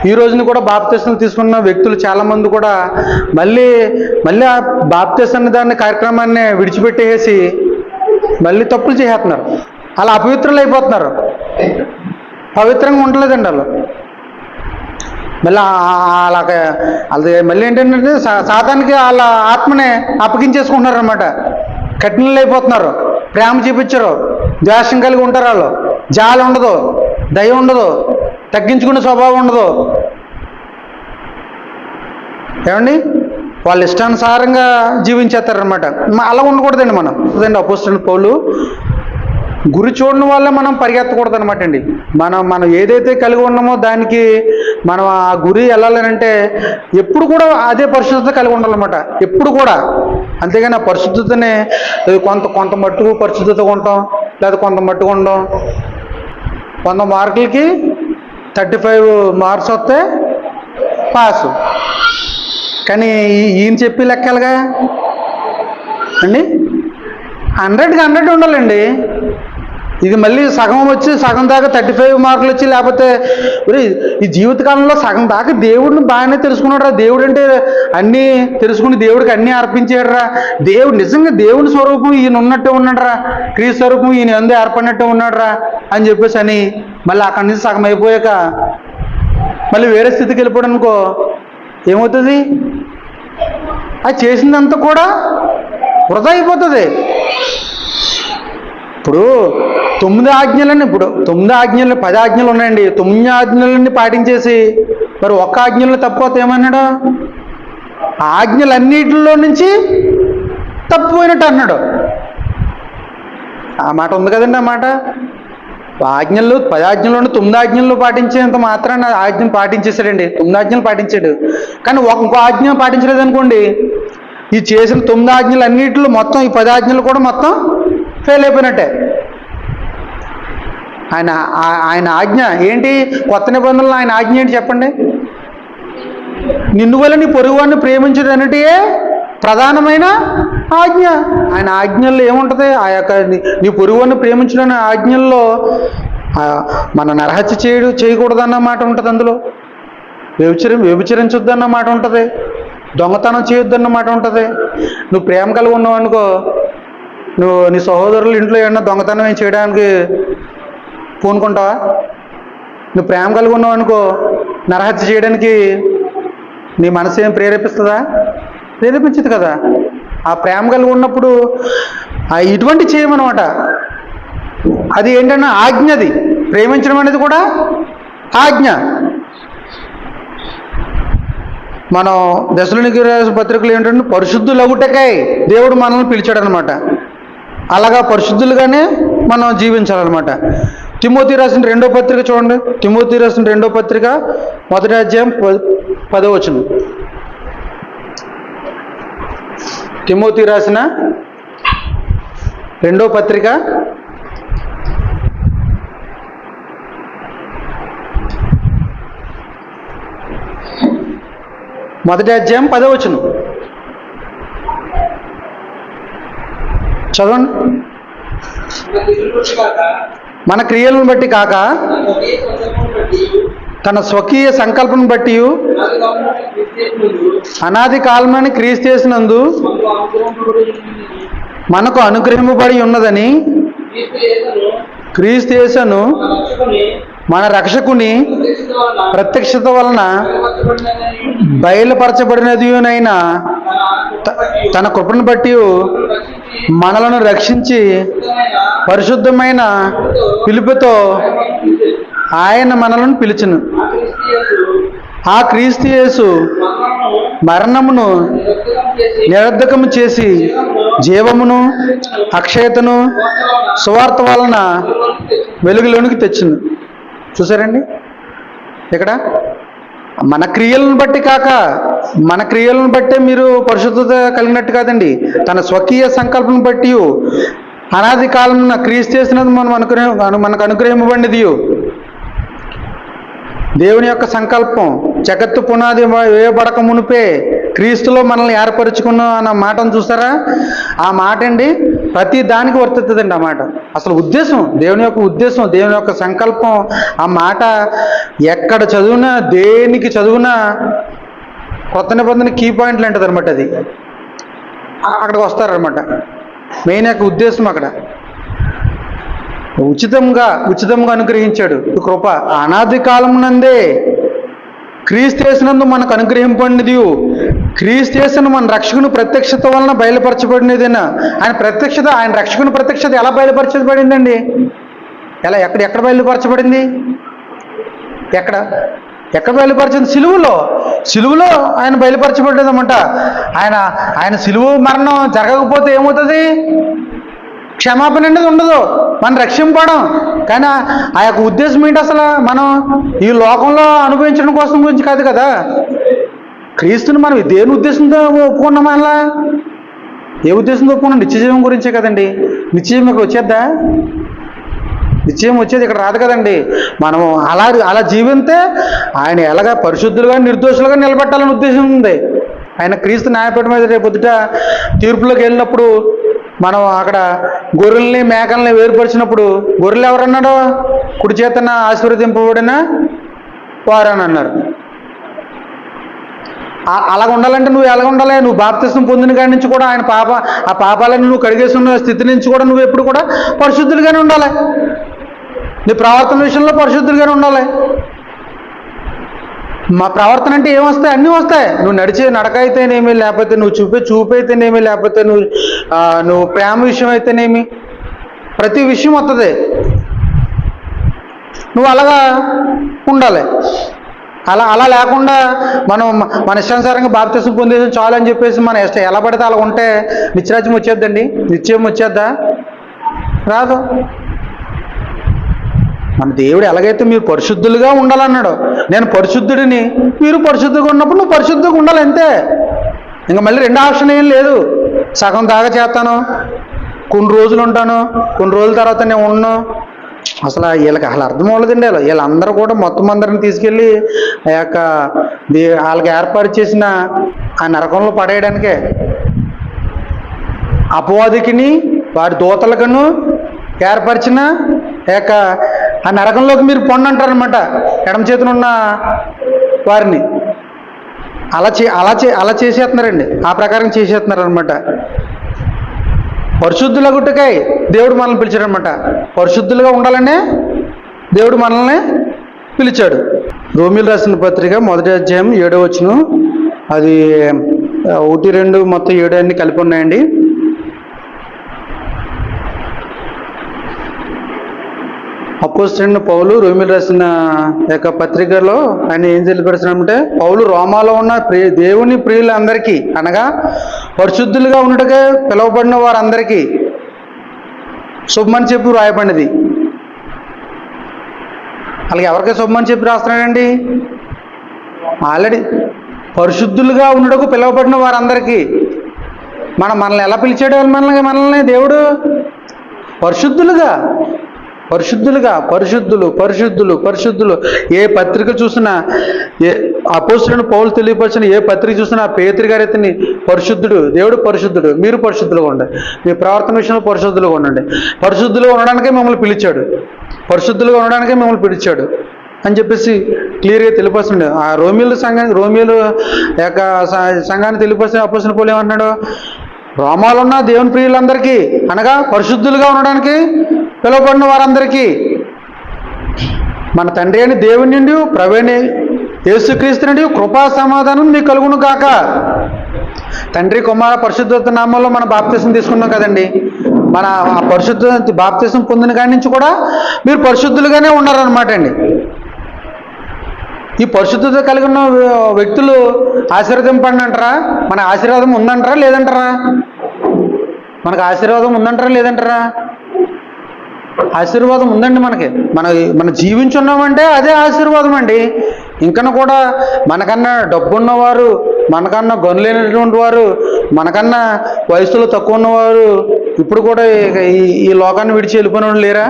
ఈ రోజున కూడా బాప్తిసం తీసుకున్న వ్యక్తులు చాలామంది కూడా మళ్ళీ ఆ బాప్తిసం దాన్ని కార్యక్రమాన్ని విడిచిపెట్టేసి మళ్ళీ తప్పులు చేసేస్తున్నారు. అలా అపవిత్రులు అయిపోతున్నారు, పవిత్రంగా ఉండలేదండి వాళ్ళు. మళ్ళీ అలాగే మళ్ళీ ఏంటంటే సాతానికి వాళ్ళ ఆత్మనే అప్పగించేసుకుంటున్నారు అనమాట. కఠినలు అయిపోతున్నారు, ప్రేమ చూపించరు, ద్వేషం కలిగి ఉంటారు. వాళ్ళు జాలి ఉండదు, దయ ఉండదు, తగ్గించుకునే స్వభావం ఉండదు. ఏమండి వాళ్ళు ఇష్టానుసారంగా జీవించేస్తారనమాట. అలా ఉండకూడదండి. మనం అపోస్తలుడైన పౌలు గురి చూడని వల్ల మనం పరిగెత్తకూడదు అనమాట అండి. మనం ఏదైతే కలిగి ఉన్నామో దానికి మనం ఆ గురి వెళ్ళాలనంటే ఎప్పుడు కూడా అదే పరిశుద్ధత కలిగి ఉండాలన్నమాట, ఎప్పుడు కూడా. అంతేగాని ఆ పరిశుద్ధతనే కొంత మట్టుకు పరిశుద్ధతగా ఉంటాం, లేదా కొంత మట్టుకు ఉండం. 100 మార్కులకి 35 మార్క్స్ వస్తే పాసు. కానీ ఈయన చెప్పి లెక్కలుగా అండి 100కి 100 ఉండాలండి. ఇది మళ్ళీ సగం వచ్చి సగం దాకా 35 మార్కులు వచ్చి, లేకపోతే ఈ జీవితకాలంలో సగం దాకా దేవుడిని బాగానే తెలుసుకున్నాడు రా, దేవుడు అంటే అన్నీ తెలుసుకుని దేవుడికి అన్నీ అర్పించాడు రా, దేవుడు నిజంగా దేవుని స్వరూపం ఈయన ఉన్నట్టే ఉన్నాడు రా, క్రీస్తు స్వరూపం ఈయన ఎందు ఏర్పడినట్టే ఉన్నాడు రా అని చెప్పేసి అని మళ్ళీ అక్కడి నుంచి సగం అయిపోయాక మళ్ళీ వేరే స్థితికి వెళ్ళిపోయాడు అనుకో, ఏమవుతుంది? అది చేసిందంతా కూడా వృధా అయిపోతుంది. ఇప్పుడు 9 ఆజ్ఞలని, ఇప్పుడు 10 ఆజ్ఞలు ఉన్నాయండి. 9 ఆజ్ఞలన్నీ పాటించేసి మరి ఒక్క ఆజ్ఞలు తప్పిపోతే ఏమన్నాడు? ఆజ్ఞలన్నిటిలో నుంచి తప్పిపోయినట్టు అన్నాడు. ఆ మాట ఉంది కదండి. ఆ మాట 10 ఆజ్ఞలు 9 ఆజ్ఞలు పాటించేంత మాత్రాన ఆజ్ఞను పాటించేశాడండి. 9 ఆజ్ఞలు పాటించాడు, కానీ ఇంకో ఆజ్ఞ పాటించలేదు అనుకోండి, ఈ చేసిన 9 ఆజ్ఞలు అన్నిటిలో మొత్తం ఈ 10 ఆజ్ఞలు కూడా మొత్తం ఫెయిల్ అయిపోయినట్టే. ఆయన ఆజ్ఞ ఏంటి? కొత్త నిబంధనలు ఆయన ఆజ్ఞ ఏంటి చెప్పండి? నిన్ను వల్ల నీ పొరుగువాడిని ప్రేమించడం అనేది ప్రధానమైన ఆజ్ఞ. ఆయన ఆజ్ఞల్లో ఏముంటుంది? ఆ యొక్క నీ పొరుగువాడిని ప్రేమించడం ఆజ్ఞల్లో మన నరహత్య చేయకూడదన్న మాట ఉంటుంది, అందులో వ్యభిచరించొద్దన్న మాట ఉంటుంది, దొంగతనం చేయొద్దన్న మాట ఉంటుంది. నువ్వు ప్రేమ కలిగి ఉన్నావు అనుకో, నువ్వు నీ సహోదరుల ఇంట్లో ఏమన్నా దొంగతనం ఏం చేయడానికి పూనుకుంటావా? నువ్వు ప్రేమ కలిగి ఉన్నావు అనుకో, నరహత్య చేయడానికి నీ మనసు ఏం ప్రేరేపిస్తుందా? ప్రేరేపించదు కదా. ఆ ప్రేమ కలిగి ఉన్నప్పుడు ఇటువంటి చేయమన్నమాట. అది ఏంటన్నా ఆజ్ఞ. అది ప్రేమించడం అనేది కూడా ఆజ్ఞ. మనం దశలోనికి పత్రికలు ఏంటంటే పరిశుద్ధులగుటకై దేవుడు మనల్ని పిలిచాడు అనమాట. అలాగా పరిశుద్ధులుగానే మనం జీవించాలన్నమాట. తిమోతి రాసిన 2వ పత్రిక చూడండి. తిమోతి రాసిన 2వ పత్రిక 1వ అధ్యాయం 10వ వచనం. తిమోతి రాసిన 2వ పత్రిక 1వ అధ్యాయం 10వ వచనం చదవండి. మన క్రియలను బట్టి కాక తన స్వకీయ సంకల్పం బట్టి అనాది కాలమని క్రీస్తు చేసినందు మనకు అనుగ్రహింపబడి ఉన్నదని క్రీస్తు యేసును మన రక్షకుని ప్రత్యక్షత వలన బయలుపరచబడినదినైనా తన కృపను బట్టి మనలను రక్షించి పరిశుద్ధమైన పిలుపుతో ఆయన మనలను పిలిచెను. ఆ క్రీస్తు యేసు మరణమును నిరర్ధకము చేసి జీవమును అక్షయతను సువార్త వలన వెలుగులోనికి తెచ్చింది. చూసారండి, ఇక్కడ మన క్రియలను బట్టి కాక, మన క్రియలను బట్టే మీరు పరిశుద్ధత కలిగినట్టు కాదండి. తన స్వకీయ సంకల్పం బట్టి అనాది కాలం క్రీస్తు చేసినది మనకు అనుగ్రహింపబడినది. దేవుని యొక్క సంకల్పం జగత్తు పునాది వేయబడక మునిపే క్రీస్తులో మనల్ని ఏర్పరచుకున్నాం అన్న మాటను చూస్తారా? ఆ మాట అండి ప్రతి దానికి వర్తిస్తుందండి. ఆ మాట అసలు ఉద్దేశం, దేవుని యొక్క ఉద్దేశం, దేవుని యొక్క సంకల్పం. ఆ మాట ఎక్కడ చదివినా, దేనికి చదివినా కొత్త నిబంధన కీ పాయింట్లు అంటది అనమాట. అది అక్కడికి వస్తారనమాట. మెయిన్ యొక్క ఉద్దేశం అక్కడ ఉచితంగా అనుగ్రహించాడు కృప. అనాది కాలం నందే క్రీస్తు యేసునందు మనకు అనుగ్రహింపబడినది. క్రీస్తు యేసును మన రక్షకుని ప్రత్యక్షత వలన బయలుపరచబడినదేనా. ఆయన రక్షకుని ప్రత్యక్షత ఎలా బయలుపరచబడిందండి? ఎక్కడ బయలుపరచబడింది? ఎక్కడ బయలుపరిచింది? సిలువలో ఆయన బయలుపరచబడ్డదన్నమాట. ఆయన సిలువ మరణం జరగకపోతే ఏమవుతుంది? క్షమాపణ అనేది ఉండదు, మనం రక్షింపడం. కానీ ఆ యొక్క ఉద్దేశం ఏంటి? అసలు మనం ఈ లోకంలో అనుభవించడం కోసం గురించి కాదు కదా. క్రీస్తుని మనం దేని ఉద్దేశంతో ఒప్పుకున్నాం? అలా ఏ ఉద్దేశంతో ఒప్పుకున్నాం? నిత్యజీవం గురించే కదండి. నిత్యజీవం ఇక్కడ వచ్చేద్దా? నిశ్చయం వచ్చేది ఇక్కడ రాదు కదండి. మనము అలా జీవితే ఆయన ఎలాగా పరిశుద్ధులుగా నిర్దోషులుగా నిలబెట్టాలని ఉద్దేశం ఉంది. ఆయన క్రీస్తు న్యాయపీఠం మీద రేపు పొద్దుట తీర్పులోకి వెళ్ళినప్పుడు మనం అక్కడ గొర్రెల్ని మేకల్ని వేరుపరిచినప్పుడు గొర్రెలు ఎవరన్నాడు? కుడి చేతన ఆశీర్వదింపబడిన వారని అన్నారు. అలాగ ఉండాలంటే నువ్వు ఎలాగ ఉండాలి? నువ్వు బాప్తిస్మం పొందిన కాడి నుంచి కూడా ఆయన ఆ పాపాలను నువ్వు కడిగేస్తున్న స్థితి నుంచి కూడా నువ్వు ఎప్పుడు కూడా పరిశుద్ధులుగానే ఉండాలి. నీ ప్రవర్తన విషయంలో పరిశుద్ధులుగానే ఉండాలి. మా ప్రవర్తన అంటే ఏమొస్తాయి? అన్నీ వస్తాయి. నువ్వు నడిచే నడక అయితేనేమి, లేకపోతే నువ్వు చూపు అయితేనేమి, లేకపోతే నువ్వు ప్రేమ విషయం అయితేనేమి, ప్రతి విషయం వస్తుంది. నువ్వు అలాగా ఉండాలి. అలా లేకుండా మనం మన ఇష్టానుసారంగా బాప్తిస్మం పొందేసి చాలు అని చెప్పేసి మన ఇష్టం ఎలా పడితే అలా ఉంటే నిత్యరాజ్యం వచ్చేద్దండి? నిత్యం వచ్చేద్దా? రాదు. మన దేవుడు ఎలాగైతే మీరు పరిశుద్ధులుగా ఉండాలన్నాడు, నేను పరిశుద్ధుడిని, మీరు పరిశుద్ధంగా ఉన్నప్పుడు నువ్వు పరిశుద్ధంగా ఉండాలి అంతే. ఇంకా మళ్ళీ రెండో ఆప్షన్ ఏం లేదు. సగం దాకా చేస్తాను, కొన్ని రోజులు ఉంటాను, కొన్ని రోజుల తర్వాత నేను ఉండను. అసలు వీళ్ళకి అసలు అర్థం అవ్వలేదండి. వీళ్ళందరూ కూడా మొత్తం అందరిని తీసుకెళ్ళి ఆ యొక్క వాళ్ళకి ఏర్పాటు చేసిన ఆ నరకంలో పడేయడానికే, అపవాదికిని వారి దూతలకును ఏర్పరిచిన యొక్క ఆ నరకంలోకి మీరు పొండి అంటారనమాట. ఎడమ చేతున ఉన్న వారిని అలా చేసేస్తున్నారండి. ఆ ప్రకారం చేసేస్తున్నారు అనమాట. పరిశుద్ధుల గుట్టకై దేవుడు మనల్ని పిలిచాడనమాట. పరిశుద్ధులుగా ఉండాలనే దేవుడు మనల్ని పిలిచాడు. రోమీయులకు రాసిన పత్రిక 1వ అధ్యాయం 7వ వచనం, అది 1, 2 మొత్తం 7 అన్ని కలిపి ఉన్నాయండి. అపోస్తలుడైన పౌలు రోమీయులకు రాసిన యొక్క పత్రికలో ఆయన ఏం తెలియపరుస్తున్నాడంటే, పౌలు రోమాలో ఉన్న దేవుని ప్రియులందరికీ, అనగా పరిశుద్ధులుగా ఉండటకే పిలువబడిన వారందరికీ శుభమని చెప్పి రాయబడినది. అలాగే ఎవరికి శుభమని చెప్పి రాస్తున్నాడండి? ఆల్రెడీ పరిశుద్ధులుగా ఉండటకు పిలువబడిన వారందరికీ. మనల్ని ఎలా పిలిచాడు? మనల్ని దేవుడు పరిశుద్ధులుగా పరిశుద్ధులు. ఏ పత్రిక చూసినా, అపోస్తలుడైన పౌలు తెలియపరిచిన ఏ పత్రిక చూసినా పేతురు గారి ఎత్తుని పరిశుద్ధుడు, దేవుడు పరిశుద్ధుడు, మీరు పరిశుద్ధులుగా ఉండండి, మీ ప్రవర్తన విషయంలో పరిశుద్ధులుగా ఉండండి, పరిశుద్ధులుగా ఉండడానికే మిమ్మల్ని పిలిచాడు, అని చెప్పేసి క్లియర్గా తెలియపరుస్తుండే. ఆ రోమీయుల యొక్క సంఘాన్ని తెలియపరిచిన అపోస్తలుడైన పౌలు ఏమంటున్నాడు? రోమాలో ఉన్న దేవుని ప్రియులందరికీ, అనగా పరిశుద్ధులుగా ఉండడానికి పిలువబడిన వారందరికీ, మన తండ్రి అని దేవుని నుండి ప్రభువైన యేసుక్రీస్తు నుండి కృపా సమాధానం మీకు కలుగును కాక. తండ్రి కుమార పరిశుద్ధ నామంలో మన బాప్తిసం తీసుకున్నాం కదండి. మన ఆ పరిశుద్ధ బాప్తిసం పొందిన కాడి నుంచి కూడా మీరు పరిశుద్ధులుగానే ఉన్నారనమాట అండి. ఈ పరిశుద్ధత కలిగి ఉన్న వ్యక్తులు ఆశీర్వదింపండి అంటారా? మన ఆశీర్వాదం ఉందంటారా లేదంటారా? మనకు ఆశీర్వాదం ఉందంటారా లేదంటారా? ఆశీర్వాదం ఉందండి. మనం జీవించున్నామంటే అదే ఆశీర్వాదం అండి. ఇంకన్నా కూడా మనకన్నా డబ్బున్నవారు, మనకన్నా గనులేనటువంటి వారు, మనకన్నా వయసులో తక్కువ ఉన్నవారు ఇప్పుడు కూడా ఈ లోకాన్ని విడిచి వెళ్ళిపోయిన వాళ్ళు లేరా?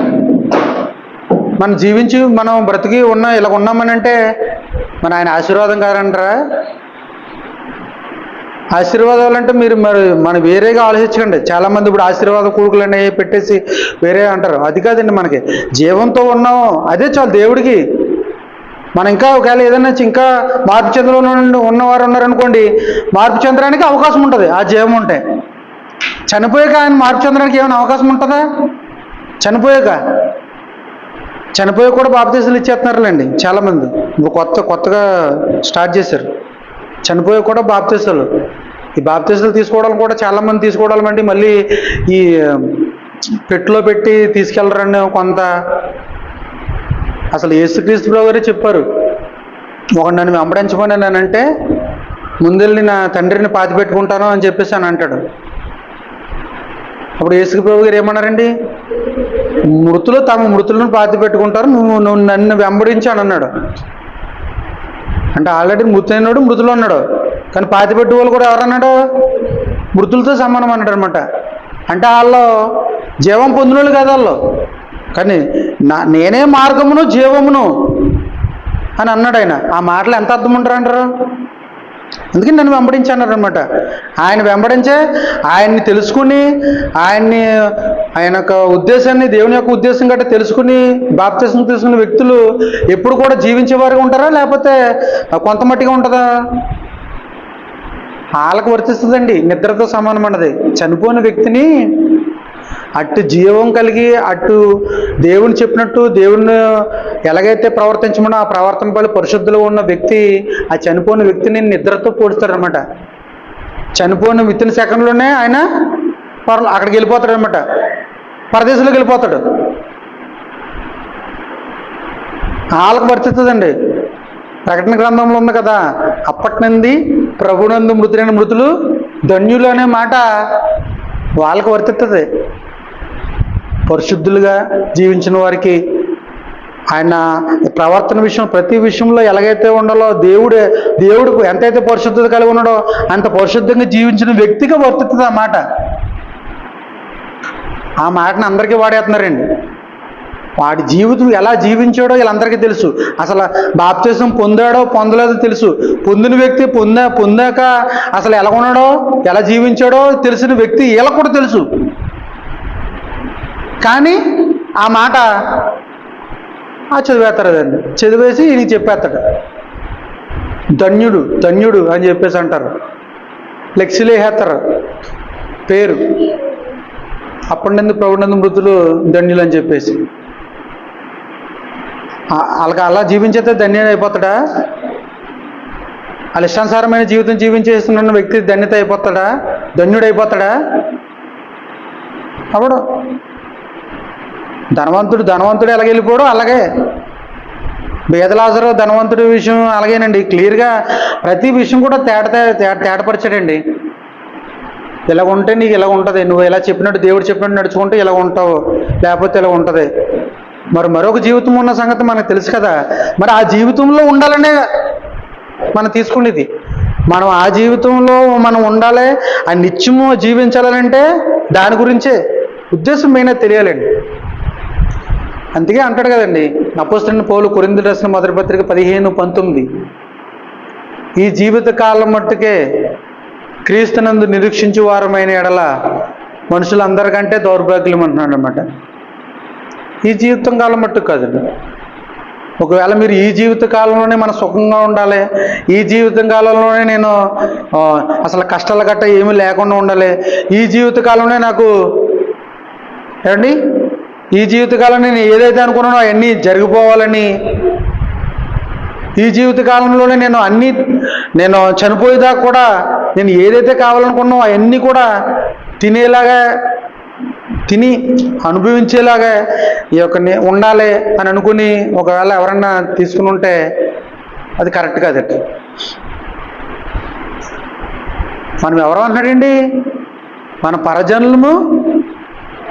మనం జీవించి మనం బ్రతికి ఇలా ఉన్నామనంటే మన ఆయన ఆశీర్వాదం కాదంటారా? ఆశీర్వాదాలు అంటే మనం వేరేగా ఆలోచించకండి. చాలామంది ఇప్పుడు ఆశీర్వాద కూడుకులు అనేవి పెట్టేసి వేరే అంటారు. అది కాదండి. మనకి జీవంతో ఉన్నాం అదే చాలు దేవుడికి. మనం ఇంకా ఒకవేళ ఏదైనా ఇంకా మార్పు చెందలో ఉన్నవారు ఉన్నారనుకోండి, మార్పు చెందడానికి అవకాశం ఉంటుంది ఆ జీవం ఉంటే. చనిపోయాక ఆయన మార్పు చెందడానికి ఏమైనా అవకాశం ఉంటుందా? చనిపోయాక కూడా బాప్తీసాలు ఇచ్చేస్తున్నారులేండి చాలామంది. ఇప్పుడు కొత్తగా స్టార్ట్ చేశారు. చనిపోయాక కూడా బాప్తీసాలు. ఈ బాప్తీసాలు తీసుకోవడం కూడా చాలామంది తీసుకోవడం మళ్ళీ ఈ పెట్టిలో పెట్టి తీసుకెళ్ళరండి కొంత. అసలు యేసుక్రీస్తు ప్రభు గారే చెప్పారు, ఒకడు నన్ను వెంబడించమని నేనంటే ముందెళ్ళి నా తండ్రిని పాతి పెట్టుకుంటాను అని చెప్పేసి అని అంటాడు. అప్పుడు యేసు ప్రభు గారు ఏమన్నారండి? మృతులు తమ మృతులను పాతి పెట్టుకుంటారు, నువ్వు నన్ను వెంబడించి అని అన్నాడు. అంటే ఆల్రెడీ మృతులైనడు మృతులు అన్నాడు, కానీ పాతి పెట్టే వాళ్ళు కూడా ఎవరన్నాడు? మృతులతో సమానం అన్నాడు అనమాట. అంటే వాళ్ళు జీవం పొందిన వాళ్ళు కాదు వాళ్ళు, కానీ నేనే మార్గమును జీవమును అని అన్నాడు ఆయన. ఆ మాటలు ఎంత అర్థం ఉంటారంటారు? అందుకని నన్ను వెంబడించన్నారు అనమాట. ఆయన వెంబడించే ఆయన్ని తెలుసుకుని ఆయన యొక్క ఉద్దేశాన్ని, దేవుని యొక్క ఉద్దేశం గట్రా తెలుసుకుని బాప్తిసం తీసుకున్న వ్యక్తులు ఎప్పుడు కూడా జీవించేవారుగా ఉంటారా, లేకపోతే కొంత మట్టిగా ఉంటుందా? వాళ్ళకు వర్తిస్తుందండి. నిద్రతో సమానం అన్నది. చనిపోయిన వ్యక్తిని అటు జీవం కలిగి, అటు దేవుని చెప్పినట్టు దేవుని ఎలాగైతే ప్రవర్తించమనో ఆ ప్రవర్తన పడి పరిశుద్ధులు ఉన్న వ్యక్తి, ఆ చనిపోయిన వ్యక్తిని నిద్రతో పోడుస్తాడనమాట. చనిపోయిన విత్ ఇన్ సెకండ్లోనే ఆయన అక్కడికి వెళ్ళిపోతాడు అనమాట, పరదేశంలోకి వెళ్ళిపోతాడు. వాళ్ళకు వర్తిస్తుందండి. ప్రకటన గ్రంథంలో ఉంది కదా, అప్పటి నుండి ప్రభునందు మృతులైన మృతులు ధన్యులు అనే మాట వాళ్ళకు వర్తిస్తుంది. పరిశుద్ధులుగా జీవించిన వారికి ఆయన ప్రవర్తన విషయం, ప్రతి విషయంలో ఎలాగైతే ఉండాలో, దేవుడు ఎంతైతే పరిశుద్ధత కలిగి ఉన్నాడో అంత పరిశుద్ధంగా జీవించిన వ్యక్తిగా వర్తిస్తుంది ఆ మాట. ఆ మాటను అందరికీ వాడేస్తున్నారండి. వాడి జీవితం ఎలా జీవించాడో వీళ్ళందరికీ తెలుసు. అసలు బాప్తిసం పొందాడో పొందలేదో తెలుసు. పొందిన వ్యక్తి పొందాక అసలు ఎలా ఉన్నాడో, ఎలా జీవించాడో తెలిసిన వ్యక్తి వీళ్ళకు కూడా తెలుసు. కానీ ఆ మాట చదివేస్తారు కదండి. చదివేసి ఈయనకి చెప్పేస్తాడు, ధన్యుడు ధన్యుడు అని చెప్పేసి అంటారు. ఫ్లెక్సీలు వేసేస్తారు పేరు, అప్పటి నుండి ప్రభునందు మృతులు ధన్యులు అని చెప్పేసి. వాళ్ళకి అలా జీవించేస్తే ధన్యుడు అయిపోతాడా? వాళ్ళ ఇష్టానుసారమైన జీవితం జీవించేస్తున్న వ్యక్తి ధన్యత అయిపోతాడా? ధన్యుడు అయిపోతాడా? అప్పుడు ధనవంతుడు ఎలాగ వెళ్ళిపోడు, అలాగే బేదలాజరు ధనవంతుడి విషయం అలాగేనండి. క్లియర్గా ప్రతి విషయం కూడా తేటపరిచాడండి. ఇలా ఉంటే నీకు ఇలా ఉంటుంది, నువ్వు ఇలా చెప్పినట్టు దేవుడు చెప్పినట్టు నడుచుకుంటే ఇలా ఉంటావు, లేకపోతే ఇలా ఉంటుంది. మరొక జీవితం ఉన్న సంగతి మనకు తెలుసు కదా. మరి ఆ జీవితంలో ఉండాలనే మనం తీసుకునేది. మనం ఆ జీవితంలో మనం ఉండాలి, ఆ నిత్యము జీవించాలంటే దాని గురించే ఉద్దేశం మెయిన్ తెలియాలండి. అందుకే అంటాడు కదండి అపోస్తలుడైన పౌలు కొరింథీయులకు రాసిన మొదటి పత్రిక 15:19, ఈ జీవిత కాలం మట్టుకే క్రీస్తునందు నిరీక్షించు వారమైన ఎడల మనుషులందరికంటే దౌర్భాగ్యం అంటున్నాడు అనమాట. ఈ జీవితం కాలం మట్టుకు కాదండి. ఒకవేళ మీరు ఈ జీవిత కాలంలోనే మనం సుఖంగా ఉండాలి, ఈ జీవితం కాలంలోనే నేను అసలు కష్టాల గట్ట ఏమీ లేకుండా ఉండాలి, ఈ జీవిత కాలంలోనే నాకు ఏమండి ఈ జీవితకాలం నేను ఏదైతే అనుకున్నానో అవన్నీ జరిగిపోవాలని, ఈ జీవితకాలంలోనే నేను చనిపోయేదాకా కూడా నేను ఏదైతే కావాలనుకున్నానో అవన్నీ కూడా తిని అనుభవించేలాగా ఈ యొక్క ఉండాలి అని అనుకుని ఒకవేళ ఎవరన్నా తీసుకుని ఉంటే అది కరెక్ట్ కాదండి. మనం ఎవరు అన్నాడండి? మన పరజనులము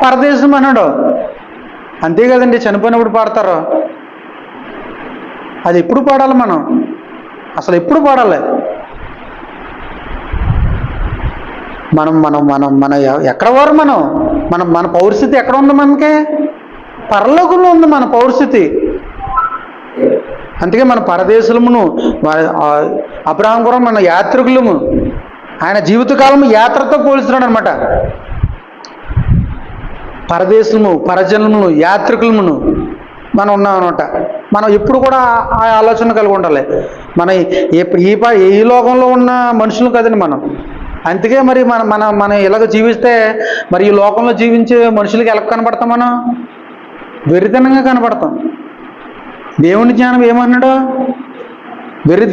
పరదేశం అన్నాడు. అంతే కదండి. చనిపోయినప్పుడు పాడతారు. అది ఎప్పుడు పాడాలి? మనం అసలు ఎప్పుడు పాడాలి? మన ఎక్కడ వారు? మన పౌరస్థితి ఎక్కడ ఉంది? మనకి పరలోకంలో ఉంది మన పౌరస్థితి. అందుకే మన పరదేశులమును, అబ్రహాం కూడా మన యాత్రికులము. ఆయన జీవితకాలం యాత్రతో పోలుస్తున్నాడు అనమాట. పరదేశము, పరజనులను, యాత్రికులమును మనం ఉన్నాం అనమాట. మనం ఎప్పుడు కూడా ఆ ఆలోచన కలిగి ఉండాలి. మన ఈ లోకంలో ఉన్న మనుషులు కదండి మనం. అందుకే మరి మనం ఇలాగ జీవిస్తే మరి ఈ లోకంలో జీవించే మనుషులకి ఎలా కనపడతాం? మనం వెరితనంగా కనపడతాం. దేవుని జ్ఞానం ఏమన్నాడు?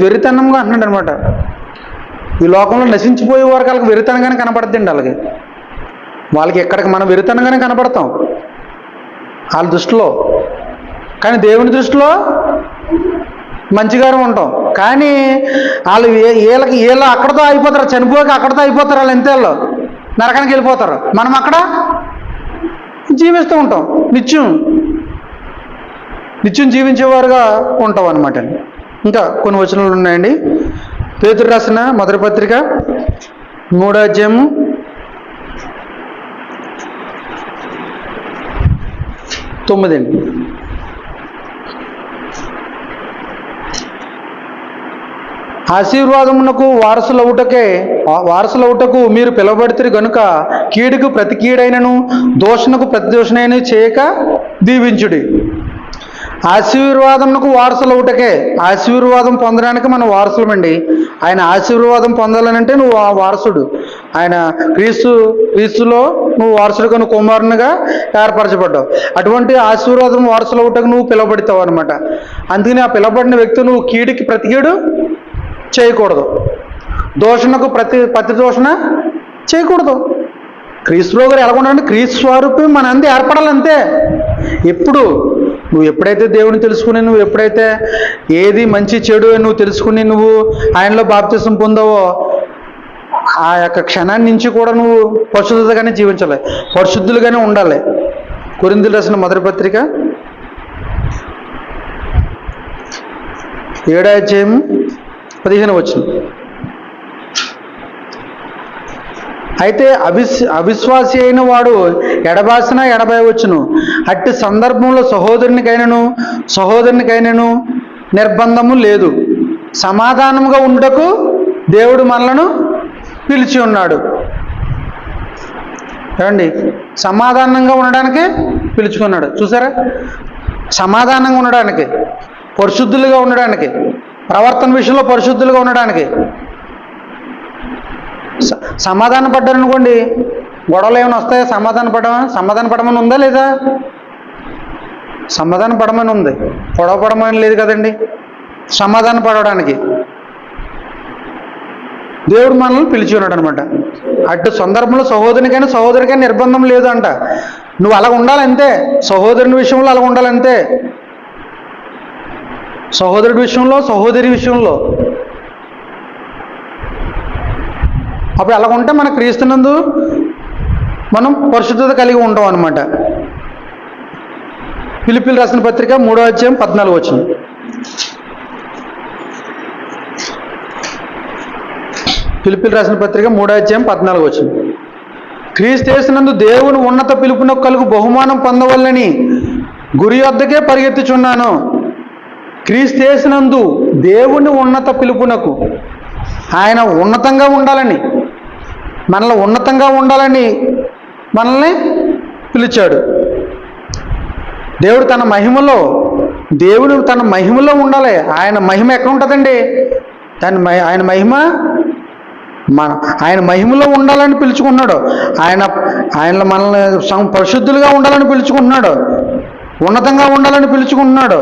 వెరితనంగా అంటున్నాడు అనమాట. ఈ లోకంలో నశించిపోయే వారికి వాళ్ళకి వెరితనంగానే కనపడుతుందండి. అలాగే వాళ్ళకి ఎక్కడికి మనం వెరితనంగానే కనపడతాం వాళ్ళ దృష్టిలో. కానీ దేవుని దృష్టిలో మంచిగానే ఉంటాం. కానీ వీళ్ళు అక్కడతో అయిపోతారు. చనిపోయాక అక్కడతో అయిపోతారు. వాళ్ళు ఎంతేళ్ళు నరకానికి వెళ్ళిపోతారు. మనం అక్కడ జీవిస్తూ ఉంటాం. నిత్యం జీవించేవారుగా ఉంటాం అనమాట. ఇంకా కొన్ని వచనాలు ఉన్నాయండి. పేతురు రాసిన మొదటి పత్రిక 3వ అధ్యాయము 9 అండి. ఆశీర్వాదమునకు వారసులవుటకు మీరు పిలువబడితే గనుక కీడుకు ప్రతి కీడైనను దోషణకు ప్రతి దోషణైన చేయక దీవించుడి. ఆశీర్వాదమునకు వారసులవుటకే, ఆశీర్వాదం పొందడానికి మనం వారసులమండి. ఆయన ఆశీర్వాదం పొందాలనంటే నువ్వు ఆ వారసుడు. ఆయన క్రీస్తులో నువ్వు వారసుడుగా, నువ్వు కుమారునిగా ఏర్పరచబడ్డావు. అటువంటి ఆశీర్వాదం వారసులవుటకు నువ్వు పిలువబడతావు అనమాట. అందుకని ఆ పిలువబడిన వ్యక్తి నువ్వు కీడుకి ప్రతి కీడు చేయకూడదు, దోషణకు ప్రతి దోషణ చేయకూడదు. క్రీస్తులో గారు ఎలా ఉండాలంటే క్రీస్తు స్వరూపం మన అంది ఏర్పడాలంతే. నువ్వు ఎప్పుడైతే దేవుని తెలుసుకుని, నువ్వు ఎప్పుడైతే ఏది మంచి చెడు అని నువ్వు తెలుసుకుని నువ్వు ఆయనలో బాప్తిసం పొందావో ఆ యొక్క క్షణాన్ని నుంచి కూడా నువ్వు పరిశుద్ధతగానే జీవించాలి, పరిశుద్ధులుగానే ఉండాలి. కొరింథీయులకు రాసిన మొదటి పత్రిక 7:15. అయితే అవిశ్వాసి అయిన వాడు ఎడబాసిన ఎడబాయవచ్చును. అట్టి సందర్భంలో సహోదరునికైనను నిర్బంధము లేదు. సమాధానముగా ఉండుటకు దేవుడు మనలను పిలిచి ఉన్నాడు. ఏమండి, సమాధానంగా ఉండడానికి పిలుచుకున్నాడు. చూసారా, సమాధానంగా ఉండడానికి, పరిశుద్ధులుగా ఉండడానికి, ప్రవర్తన విషయంలో పరిశుద్ధులుగా ఉండడానికి. సమాధాన పడ్డారనుకోండి, గొడవలు ఏమైనా వస్తాయా? సమాధాన పడమని ఉందా లేదా? సమాధాన పడమని ఉంది, గొడవ పడమని లేదు కదండి. సమాధాన పడడానికి దేవుడు మనల్ని పిలిచి ఉన్నాడు అనమాట. అటు సందర్భంలో సహోదరికైనా నిర్బంధం లేదు అంట. నువ్వు అలా ఉండాలంతే, సహోదరుని విషయంలో అలా ఉండాలంతే, సహోదరుడి విషయంలో, సహోదరి విషయంలో. అప్పుడు అలా ఉంటే మన క్రీస్తునందు మనం పరిశుద్ధత కలిగి ఉంటాం అనమాట. ఫిలిప్పీయులకు రాసిన పత్రిక 3:14. ఫిలిప్పీయులకు రాసిన పత్రిక 3:14. క్రీస్తు యేసునందు దేవుని ఉన్నత పిలుపునకు కలుగు బహుమానం పొందవల్లని గురి వద్దకే పరిగెత్తుచున్నాను. క్రీస్తు యేసునందు దేవుని ఉన్నత పిలుపునకు, ఆయన ఉన్నతంగా ఉండాలని, మనల్ని ఉన్నతంగా ఉండాలని మనల్ని పిలిచాడు. దేవుడు తన మహిమలో ఉండాలి. ఆయన మహిమ ఎక్కడ ఉంటుందండి? ఆయన మహిమలో ఉండాలని పిలుచుకున్నాడు. ఆయన మనల్ని పరిశుద్ధులుగా ఉండాలని పిలుచుకుంటున్నాడు, ఉన్నతంగా ఉండాలని పిలుచుకుంటున్నాడు.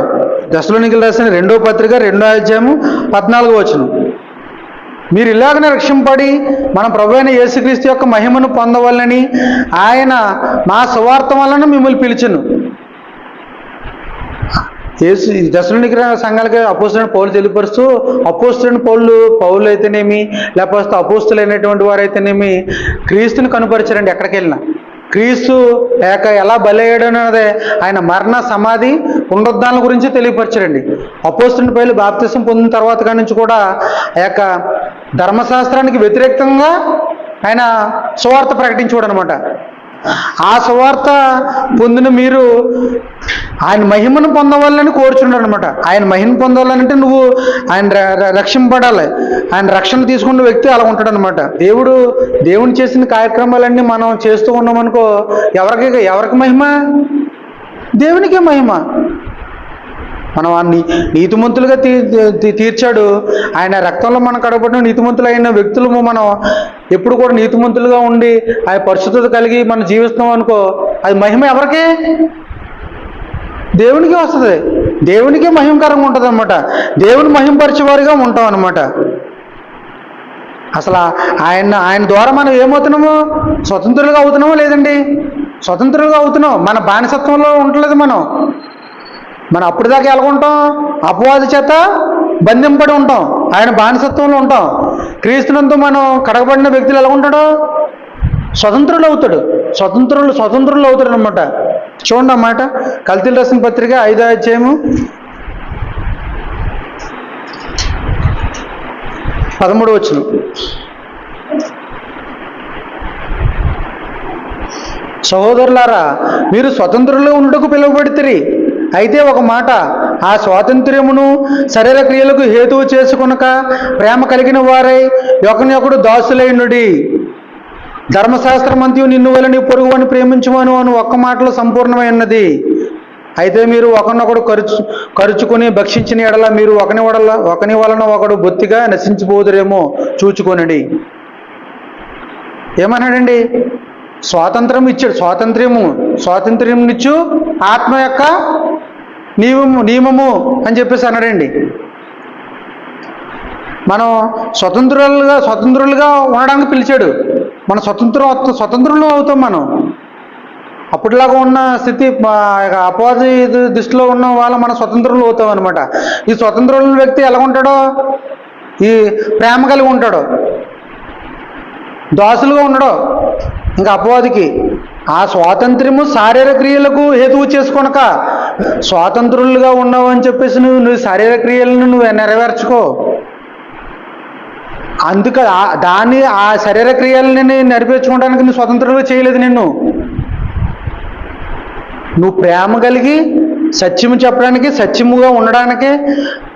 దశలోనికీయులకు రాసిన 2వ పత్రిక 2:14. మీరు ఇలాగనే రక్షింపడి మన ప్రభువైన యేసుక్రీస్తు యొక్క మహిమను పొందవలని ఆయన మా సువార్త వలన మిమ్మల్ని పిలిచెను. దశలోనికీయుల సంఘాలకి అపోస్తలుడైన పౌలు తెలియపరుస్తూ, అపోస్తలుడైన పౌలు అయితేనేమి, లేకపోతే అపోస్తలులైనటువంటి వారు అయితేనేమి క్రీస్తుని కనుపరిచారండి. ఎక్కడికి వెళ్ళినా క్రీస్తు ఎలా బలయ్యాడు అన్నదే, ఆయన మరణ, సమాధి, పునరుద్ధానాల గురించి తెలియపరిచారండి. అపోస్తలుడైన పౌలు బాప్తిసం పొందిన తర్వాత కాడి నుంచి కూడా ఆ యొక్క ధర్మశాస్త్రానికి వ్యతిరేకంగా ఆయన సువార్త ప్రకటించేవాడు అనమాట. ఆ సువార్త పొందిన మీరు ఆయన మహిమను పొందవాలని కోరుచున్నాడు అనమాట. ఆయన మహిమ పొందాలంటే నువ్వు ఆయన రక్షింపడాలి. ఆయన రక్షణ తీసుకున్న వ్యక్తి అలా ఉంటాడు అనమాట. దేవుని చేసిన కార్యక్రమాలన్నీ మనం చేస్తూ ఉన్నామనుకో, ఎవరికి మహిమ? దేవునికే మహిమ. మనం నీతిమంతులుగా తీర్చాడు. ఆయన రక్తంలో మనం కడగబడిన నీతిమంతులైన వ్యక్తులము మనం ఎప్పుడు కూడా నీతిమంతులుగా ఉండి ఆ పరిశుద్ధత కలిగి మనం జీవిస్తున్నాం అనుకో, అది మహిమ ఎవరికి? దేవునికి వస్తుంది. దేవునికే మహిమకరంగా ఉంటుంది అనమాట. దేవుని మహిమపరిచేవారిగా ఉంటాం అనమాట. అసలు ఆయన ద్వారా మనం ఏమవుతున్నాము? స్వతంత్రులుగా అవుతున్నామో లేదండి? స్వతంత్రులుగా అవుతున్నాం. మన బానిసత్వంలో ఉండలేదు మనం అప్పుడు దాకా ఎలాగుంటాం? అపవాది చేత బంధింపడి ఉంటాం, ఆయన బానిసత్వంలో ఉంటాం. క్రీస్తునందు మనం కడగబడిన వ్యక్తులు ఎలా ఉంటాడు? స్వతంత్రులు అవుతాడు అనమాట. చూడండి అన్నమాట. కల్తీయులకు రాసిన పత్రిక 5:13. సహోదరులారా, మీరు స్వతంత్రులుగా ఉండుటకు పిలువబడితిరి, అయితే ఒక మాట, ఆ స్వాతంత్ర్యమును శరీర క్రియలకు హేతువు చేసుకొనక ప్రేమ కలిగిన వారై ఒకరినొకడు దాసులైనుడి. ధర్మశాస్త్రమంతయు నిన్ను వలె నీ పొరుగువాని ప్రేమించుమను అని ఒక్క మాటలో సంపూర్ణమైనది. అయితే మీరు ఒకరినొకడు కరుచుకుని భక్షించిన ఎడల మీరు ఒకని వలన ఒకడు బొత్తిగా నశించిపోదురేమో చూచుకొనండి. ఏమన్నాడండి? స్వాతంత్రం ఇచ్చాడు. స్వాతంత్ర్యం ఇచ్చు ఆత్మ యొక్క నియమము అని చెప్పేసి అన్నాడండి. మనం స్వతంత్రులుగా ఉండడానికి పిలిచాడు. మన స్వతంత్రులు అవుతాం. మనం అప్పటిలాగా ఉన్న స్థితి, అపవాది దృష్టిలో ఉన్న వాళ్ళ మన స్వతంత్రులు అవుతాం అనమాట. ఈ స్వతంత్రుల వ్యక్తి ఎలా ఉంటాడో, ఈ ప్రేమ కలిగి ఉంటాడో, దాసులుగా ఉండడో ఇంకా అపవాదికి. ఆ స్వాతంత్ర్యము శారీరక క్రియలకు హేతువు చేసుకొనక స్వాతంత్రులుగా ఉన్నావు అని చెప్పేసి నువ్వు శారీరక క్రియలను నువ్వు నెరవేర్చుకో. అందుకే ఆ శరీర క్రియలని నెరవేర్చుకోవడానికి నువ్వు స్వతంత్రంగా చేయలేదు. నువ్వు ప్రేమ కలిగి సత్యము చెప్పడానికి, సత్యముగా ఉండడానికి,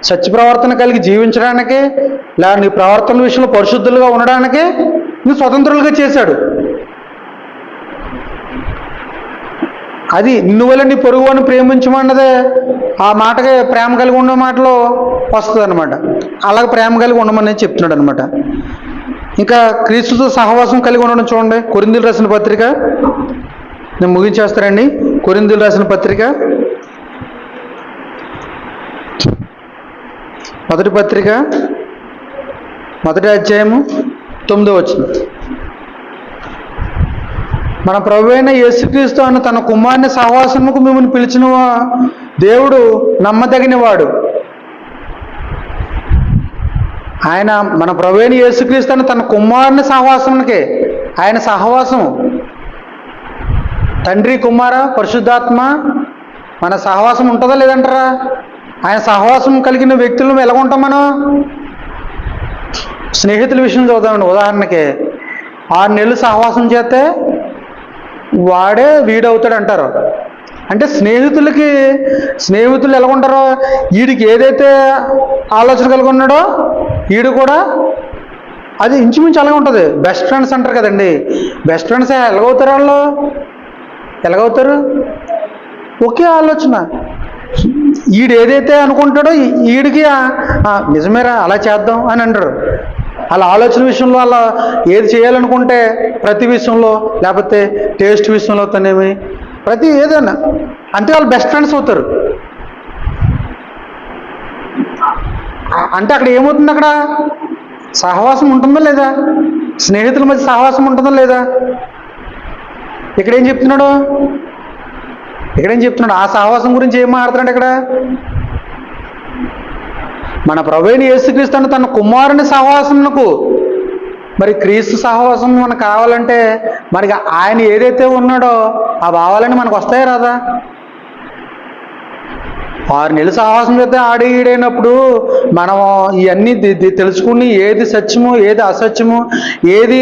సత్య ప్రవర్తన కలిగి జీవించడానికి, లేదా నీ ప్రవర్తన విషయంలో పరిశుద్ధులుగా ఉండడానికి నువ్వు స్వతంత్రులుగా చేశాడు. అది నిన్ను వల్ల నీ పొరుగువాని ప్రేమించమన్నదే ఆ మాటకి ప్రేమ కలిగి ఉన్న మాటలో వస్తుంది అనమాట. అలాగే ప్రేమ కలిగి ఉండమని చెప్తున్నాడు అనమాట. ఇంకా క్రీస్తుతో సహవాసం కలిగి ఉండడం చూడండి. కొరింథీయులకు రాసిన పత్రిక, నేను ముగించేస్తానండి. కొరింథీయులకు రాసిన పత్రిక మొదటి పత్రిక 1వ అధ్యాయము 9వ వచనం. మన ప్రభువైన అయిన యేసుక్రీస్తు అన్న తన కుమారుని సహవాసముకు మిమ్మల్ని పిలిచిన దేవుడు నమ్మదగినవాడు. ఆయన మన ప్రభువైన అయిన యేసుక్రీస్తు అన్న తన కుమారుని సహవాసమునకే, ఆయన సహవాసం తండ్రి, కుమార, పరిశుద్ధాత్మ మన సహవాసం ఉంటుందా లేదంటారా? ఆయన సహవాసం కలిగిన వ్యక్తులను ఎలా ఉంటాం మనం? స్నేహితుల విషయం చూద్దామండి. ఉదాహరణకి 6 నెలలు సహవాసం చేస్తే వాడే వీడవుతాడు అంటారు. అంటే స్నేహితులు ఎలా ఉంటారో, వీడికి ఏదైతే ఆలోచన కలిగి ఉన్నాడో వీడు కూడా అది ఇంచుమించు అలాగే ఉంటుంది. బెస్ట్ ఫ్రెండ్స్ అంటారు కదండి. బెస్ట్ ఫ్రెండ్స్ ఎలాగవుతారు? వాళ్ళు ఎలాగవుతారు? ఒకే ఆలోచన. వీడు ఏదైతే అనుకుంటాడో వీడికి నిజమేరా అలా చేద్దాం అని అంటారు. వాళ్ళ ఆలోచన విషయంలో అలా ఏది చేయాలనుకుంటే ప్రతి విషయంలో, లేకపోతే టేస్ట్ విషయంలో తనేమి ప్రతి ఏదైనా అంటే వాళ్ళు బెస్ట్ ఫ్రెండ్స్ అవుతారు. అంటే అక్కడ ఏమవుతుంది? అక్కడ సహవాసం ఉంటుందా లేదా? స్నేహితుల మధ్య సహవాసం ఉంటుందా లేదా? ఇక్కడేం చెప్తున్నాడు? ఆ సహవాసం గురించి ఏం మాట్లాడుతున్నాడు ఇక్కడ? మన ప్రభువైన యేసుక్రీస్తు అన్న తన కుమారుని సహవాసమునకు. మరి క్రీస్తు సహవాసం మనకు కావాలంటే మనకి ఆయన ఏదైతే ఉన్నాడో ఆ భావాలన్నీ మనకు వస్తాయా రాదా? 6 నెలలు సహవాసం చేస్తే ఈడైనప్పుడు మనం ఇవన్నీ తెలుసుకుని ఏది సత్యము, ఏది అసత్యము, ఏది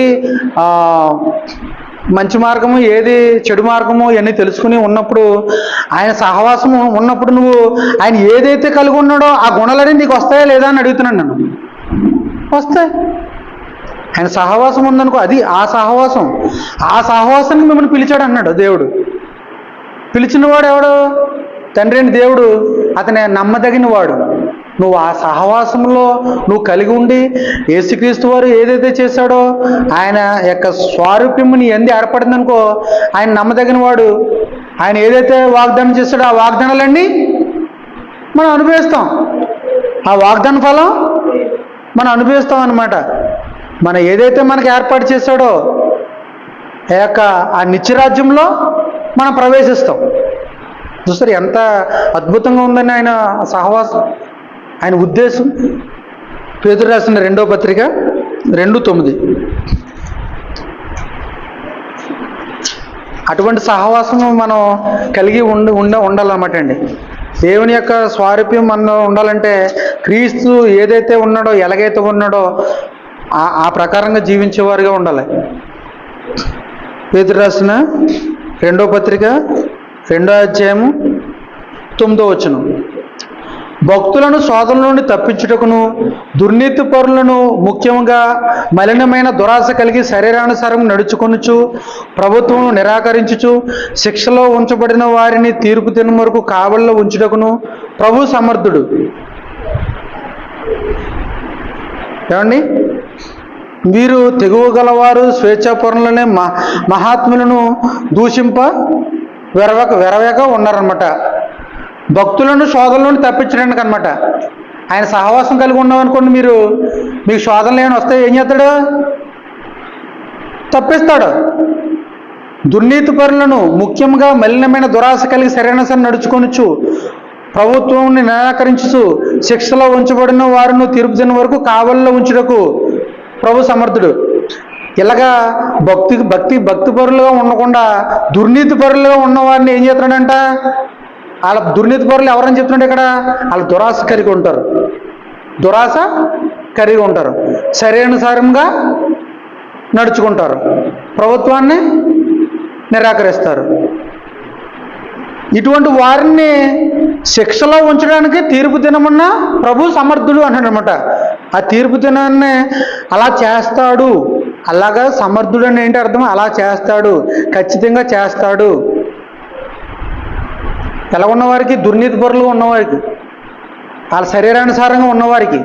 మంచి మార్గము, ఏది చెడు మార్గము ఇవన్నీ తెలుసుకుని ఉన్నప్పుడు, ఆయన సహవాసము ఉన్నప్పుడు నువ్వు ఆయన ఏదైతే కలిగి ఉన్నాడో ఆ గుణాలన్నీ నీకు వస్తాయా లేదా అని అడుగుతున్నాను నేను. వస్తాయి. ఆయన సహవాసం ఉందనుకో, అది ఆ సహవాసానికి మిమ్మల్ని పిలిచాడు అన్నాడు దేవుడు. పిలిచినవాడు ఎవడు? తండ్రి అయిన దేవుడు. అతనే నమ్మదగిన వాడు. నువ్వు ఆ సహవాసంలో నువ్వు కలిగి ఉండి యేసుక్రీస్తు వారు ఏదైతే చేశాడో ఆయన యొక్క స్వారూప్యము నీ ఎందు ఏర్పడింది అనుకో, ఆయన నమ్మదగిన వాడు. ఆయన ఏదైతే వాగ్దానం చేశాడో ఆ వాగ్దానాలన్నీ మనం అనుభవిస్తాం. ఆ వాగ్దాన ఫలం మనం అనుభవిస్తాం అన్నమాట. మనం ఏదైతే మనకు ఏర్పాటు చేశాడో ఆ నిత్యరాజ్యంలో మనం ప్రవేశిస్తాం. చూస్తారు ఎంత అద్భుతంగా ఉందని ఆయన సహవాసం, ఆయన ఉద్దేశం. పేతురు రాసిన 2వ పత్రిక 2:9. అటువంటి సహవాసం మనం కలిగి ఉండాలన్నమాట అండి. దేవుని యొక్క స్వారూప్యం మనలో ఉండాలంటే క్రీస్తు ఏదైతే ఉన్నాడో, ఎలాగైతే ఉన్నాడో ఆ ప్రకారంగా జీవించేవారుగా ఉండాలి. పేతురు రాసిన 2వ పత్రిక 2వ అధ్యాయము 9వ వచనం. భక్తులను శోధనల నుండి తప్పించుటకును దుర్నీతి పరులను ముఖ్యంగా మలినమైన దురాశ కలిగి శరీరానుసారం నడుచుకొనుచు ప్రభుత్వం నిరాకరించుచు శిక్షలో ఉంచబడిన వారిని తీర్పు దినం వరకు కావల్లో ఉంచుటకును ప్రభు సమర్థుడు. ఏమండి, వీరు తెగువ గలవారు స్వేచ్ఛాపరులనే మహాత్ములను దూషింప వెరవేక ఉన్నారనమాట. భక్తులను శోధనల నుండి తప్పించడానికి అనమాట. ఆయన సహవాసం కలిగి ఉన్నామనుకోండి, మీకు శోధనలు ఏమైనా వస్తే ఏం చేస్తాడు? తప్పిస్తాడు. దుర్నీతి పరులను ముఖ్యంగా మలినమైన దురాశ కలిగి సరైన నడుచుకొనుచు ప్రభుత్వం నిరాకరించు శిక్షలో ఉంచబడిన వారిని తీర్పు దినం వరకు కావల్లో ఉంచుటకు ప్రభు సమర్థుడు. ఇలాగా భక్తి పరులుగా ఉండకుండా దుర్నీతి పరులుగా ఉన్న వారిని ఏం చేస్తున్నాడంట? వాళ్ళ దుర్నీతి పరులు ఎవరని చెప్తున్నాడు ఇక్కడ? వాళ్ళు దురాశ కలిగి ఉంటారు, శరీరానుసారంగా నడుచుకుంటారు, ప్రభుత్వాన్ని నిరాకరిస్తారు. ఇటువంటి వారిని శిక్షలో ఉంచడానికి తీర్పు దినమున్న ప్రభు సమర్థుడు అంటాడు అనమాట. ఆ తీర్పు దినాన్ని అలా చేస్తాడు. అలాగా సమర్థుడు అని ఏంటి అర్థం? అలా చేస్తాడు, ఖచ్చితంగా చేస్తాడు. ఎలా ఉన్నవారికి? దుర్నీతి పరులుగా ఉన్నవారికి, వాళ్ళ శరీరానుసారంగా ఉన్నవారికి.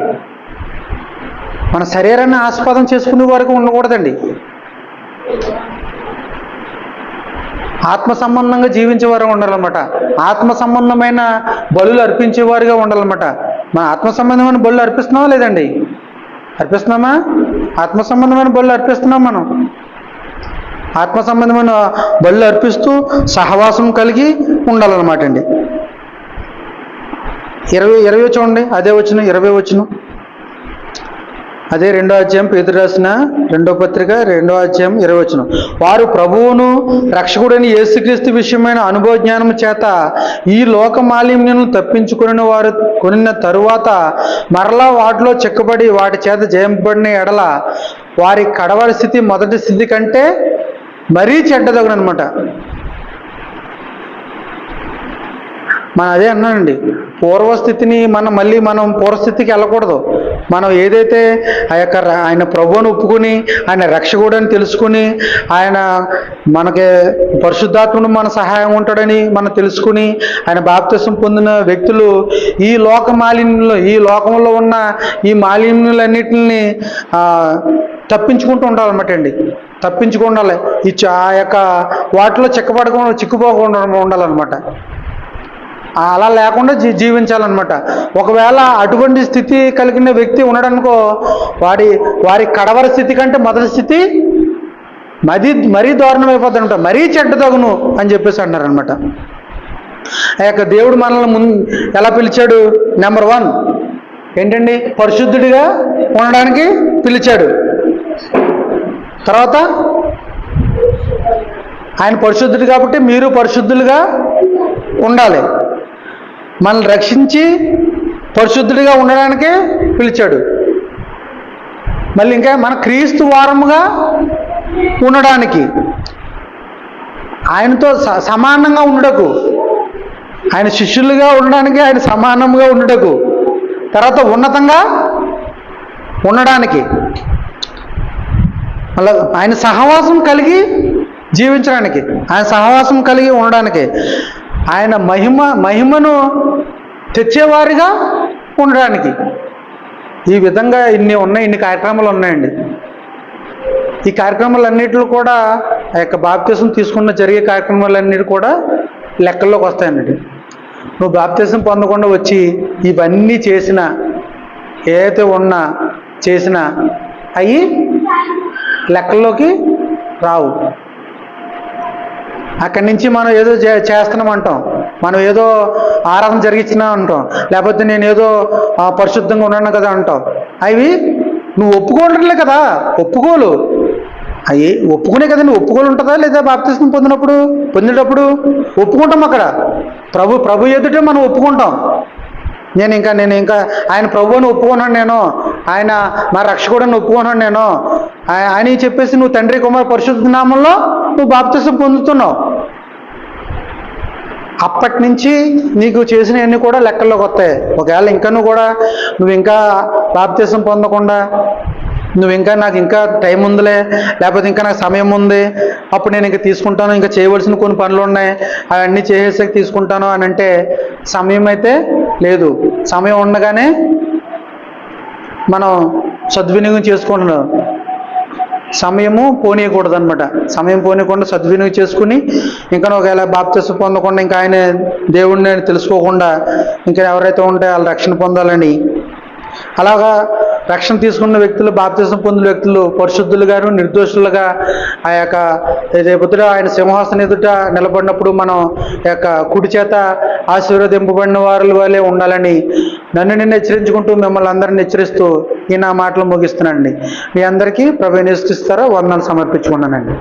మన శరీరాన్ని ఆస్పదం చేసుకునే వారికి ఉండకూడదండి. ఆత్మ సంబంధంగా జీవించేవారు ఉండాలన్నమాట. ఆత్మ సంబంధమైన బలులు అర్పించేవారుగా ఉండాలన్నమాట. మన ఆత్మ సంబంధమైన బలులు అర్పిస్తున్నామా లేదండి? అర్పిస్తున్నామా? ఆత్మ సంబంధమైన బలులు అర్పిస్తున్నాం. మనం ఆత్మ సంబంధమైన బలులు అర్పిస్తూ సహవాసం కలిగి ఉండాలన్నమాట అండి. 20 చూడండి, అదే వచ్చిన 20 వచ్చిన అదే 2వ అధ్యాయం, పేతురు రాసిన 2వ పత్రిక 2వ అధ్యాయం 20 వచనం. వారు ప్రభువును రక్షకుడైన యేసుక్రీస్తు విషయమైన అనుభవ జ్ఞానము చేత ఈ లోక మాలిన్యను తప్పించుకుని వారు కొనిన తరువాత మరలా వాటిలో చిక్కబడి వాటి చేత జయింపబడిన ఎడల వారి కడవరి స్థితి మొదటి స్థితి కంటే మరీ చెడ్డదగునమాట. మనం అదే అన్నానండి, పూర్వస్థితిని మనం పూర్వస్థితికి వెళ్ళకూడదు. మనం ఏదైతే ఆయన ప్రభువును ఒప్పుకుని ఆయన రక్షకుడని తెలుసుకుని ఆయన మనకి పరిశుద్ధాత్ముడు మన సహాయం ఉంటాడని మనం తెలుసుకుని ఆయన బాప్తిసం పొందిన వ్యక్తులు ఈ లోకంలో ఉన్న ఈ మాలిన్యులన్నిటిని తప్పించుకుంటూ ఉండాలన్నమాట అండి. తప్పించుకుండాలి. వాటిలో చిక్కుపోకుండా ఉండాలన్నమాట. అలా లేకుండా జీవించాలన్నమాట. ఒకవేళ అటువంటి స్థితి కలిగిన వ్యక్తి ఉన్నాడనుకో, వారి కడవరి స్థితి కంటే మొదటి స్థితి మరీ దారుణం అయిపోద్ది అనమాట. మరీ చెడ్డదగును అని చెప్పేసి అంటారనమాట. దేవుడు మనల్ని ఎలా పిలిచాడు? నెంబర్ 1 ఏంటండి? పరిశుద్ధుడిగా ఉండడానికి పిలిచాడు. తర్వాత ఆయన పరిశుద్ధుడు కాబట్టి మీరు పరిశుద్ధులుగా ఉండాలి. మనల్ని రక్షించి పరిశుద్ధుడిగా ఉండడానికే పిలిచాడు. మళ్ళీ ఇంకా మన క్రీస్తు వారముగా ఉండడానికి, ఆయనతో సమానంగా ఉండుటకు, ఆయన శిష్యులుగా ఉండడానికి, ఆయన సమానంగా ఉండుటకు, తర్వాత ఉన్నతంగా ఉండడానికి, అలా ఆయన సహవాసం కలిగి జీవించడానికి, ఆయన సహవాసం కలిగి ఉండడానికి, ఆయన మహిమను తెచ్చేవారిగా ఉండడానికి. ఈ విధంగా ఇన్ని కార్యక్రమాలు ఉన్నాయండి. ఈ కార్యక్రమాలన్నిటిలో కూడా ఆ యొక్క బాప్తిసం తీసుకున్న జరిగే కార్యక్రమాలన్నిటి కూడా లెక్కల్లోకి వస్తాయన్నట్టు. నువ్వు బాప్తిసం పొందకుండా వచ్చి ఇవన్నీ చేసినా, ఏదైతే ఉన్నా చేసినా అవి లెక్కల్లోకి రావు. అక్కడి నుంచి మనం ఏదో చేస్తున్నాం అంటాం, మనం ఏదో ఆరాధన జరిగించినా అంటాం, లేకపోతే నేను ఏదో పరిశుద్ధంగా ఉన్నాను కదా అంటాం. అవి నువ్వు ఒప్పుకోవట్లే కదా. ఒప్పుకోలు అవి ఒప్పుకునే కదా. నువ్వు ఒప్పుకోలు ఉంటుందా లేదా? బాప్తిసం పొందేటప్పుడు ఒప్పుకుంటాం. అక్కడ ప్రభు ఎదుటే మనం ఒప్పుకుంటాం. నేను ఇంకా ఆయన ప్రభువుని ఒప్పుకున్నాను, నేను ఆయన మా రక్షకుడిని ఒప్పుకున్నాను నేను అని చెప్పేసి నువ్వు తండ్రి కుమార్ పరిశుద్ధ నామంలో నువ్వు బాప్తిసం పొందుతున్నావు. అప్పటి నుంచి నీకు చేసినవన్నీ కూడా లెక్కల్లోకి వస్తాయి. ఒకవేళ ఇంకా నువ్వు ఇంకా బాప్తిసం పొందకుండా, నువ్వు ఇంకా నాకు ఇంకా టైం ఉందిలే, లేకపోతే ఇంకా నాకు సమయం ఉంది, అప్పుడు నేను ఇంకా తీసుకుంటాను, ఇంకా చేయవలసిన కొన్ని పనులు ఉన్నాయి, అవన్నీ చేసేసాక తీసుకుంటాను అని అంటే సమయం అయితే లేదు. సమయం ఉండగానే మనం సద్వినియోగం చేసుకుంటున్నాం. సమయము పోనీయకూడదు అనమాట. సమయం పోనీయకుండా సద్వినియోగం చేసుకుని ఇంకా ఒకవేళ బాప్తిసం పొందకుండా, ఇంకా ఆయన దేవుడిని తెలుసుకోకుండా ఇంకా ఎవరైతే ఉంటే వాళ్ళు రక్షణ పొందాలని, అలాగా రక్షణ తీసుకున్న వ్యక్తులు, బాప్తిసం పొందిన వ్యక్తులు పరిశుద్ధులుగాను నిర్దోషులుగా ఆ యొక్క రేపొద్దుట ఆయన సింహాసనం ఎదుట నిలబడినప్పుడు మనం యొక్క కుడి చేత ఆశీర్వదింపబడిన వారి వలె ఉండాలని నన్ను హెచ్చరించుకుంటూ మిమ్మల్ని అందరిని హెచ్చరిస్తూ ఈ నా మాటలు ముగిస్తున్నానండి. మీ అందరికీ ప్రభువుని యేసుక్రీస్తు వందనాలు సమర్పించుకున్నానండి.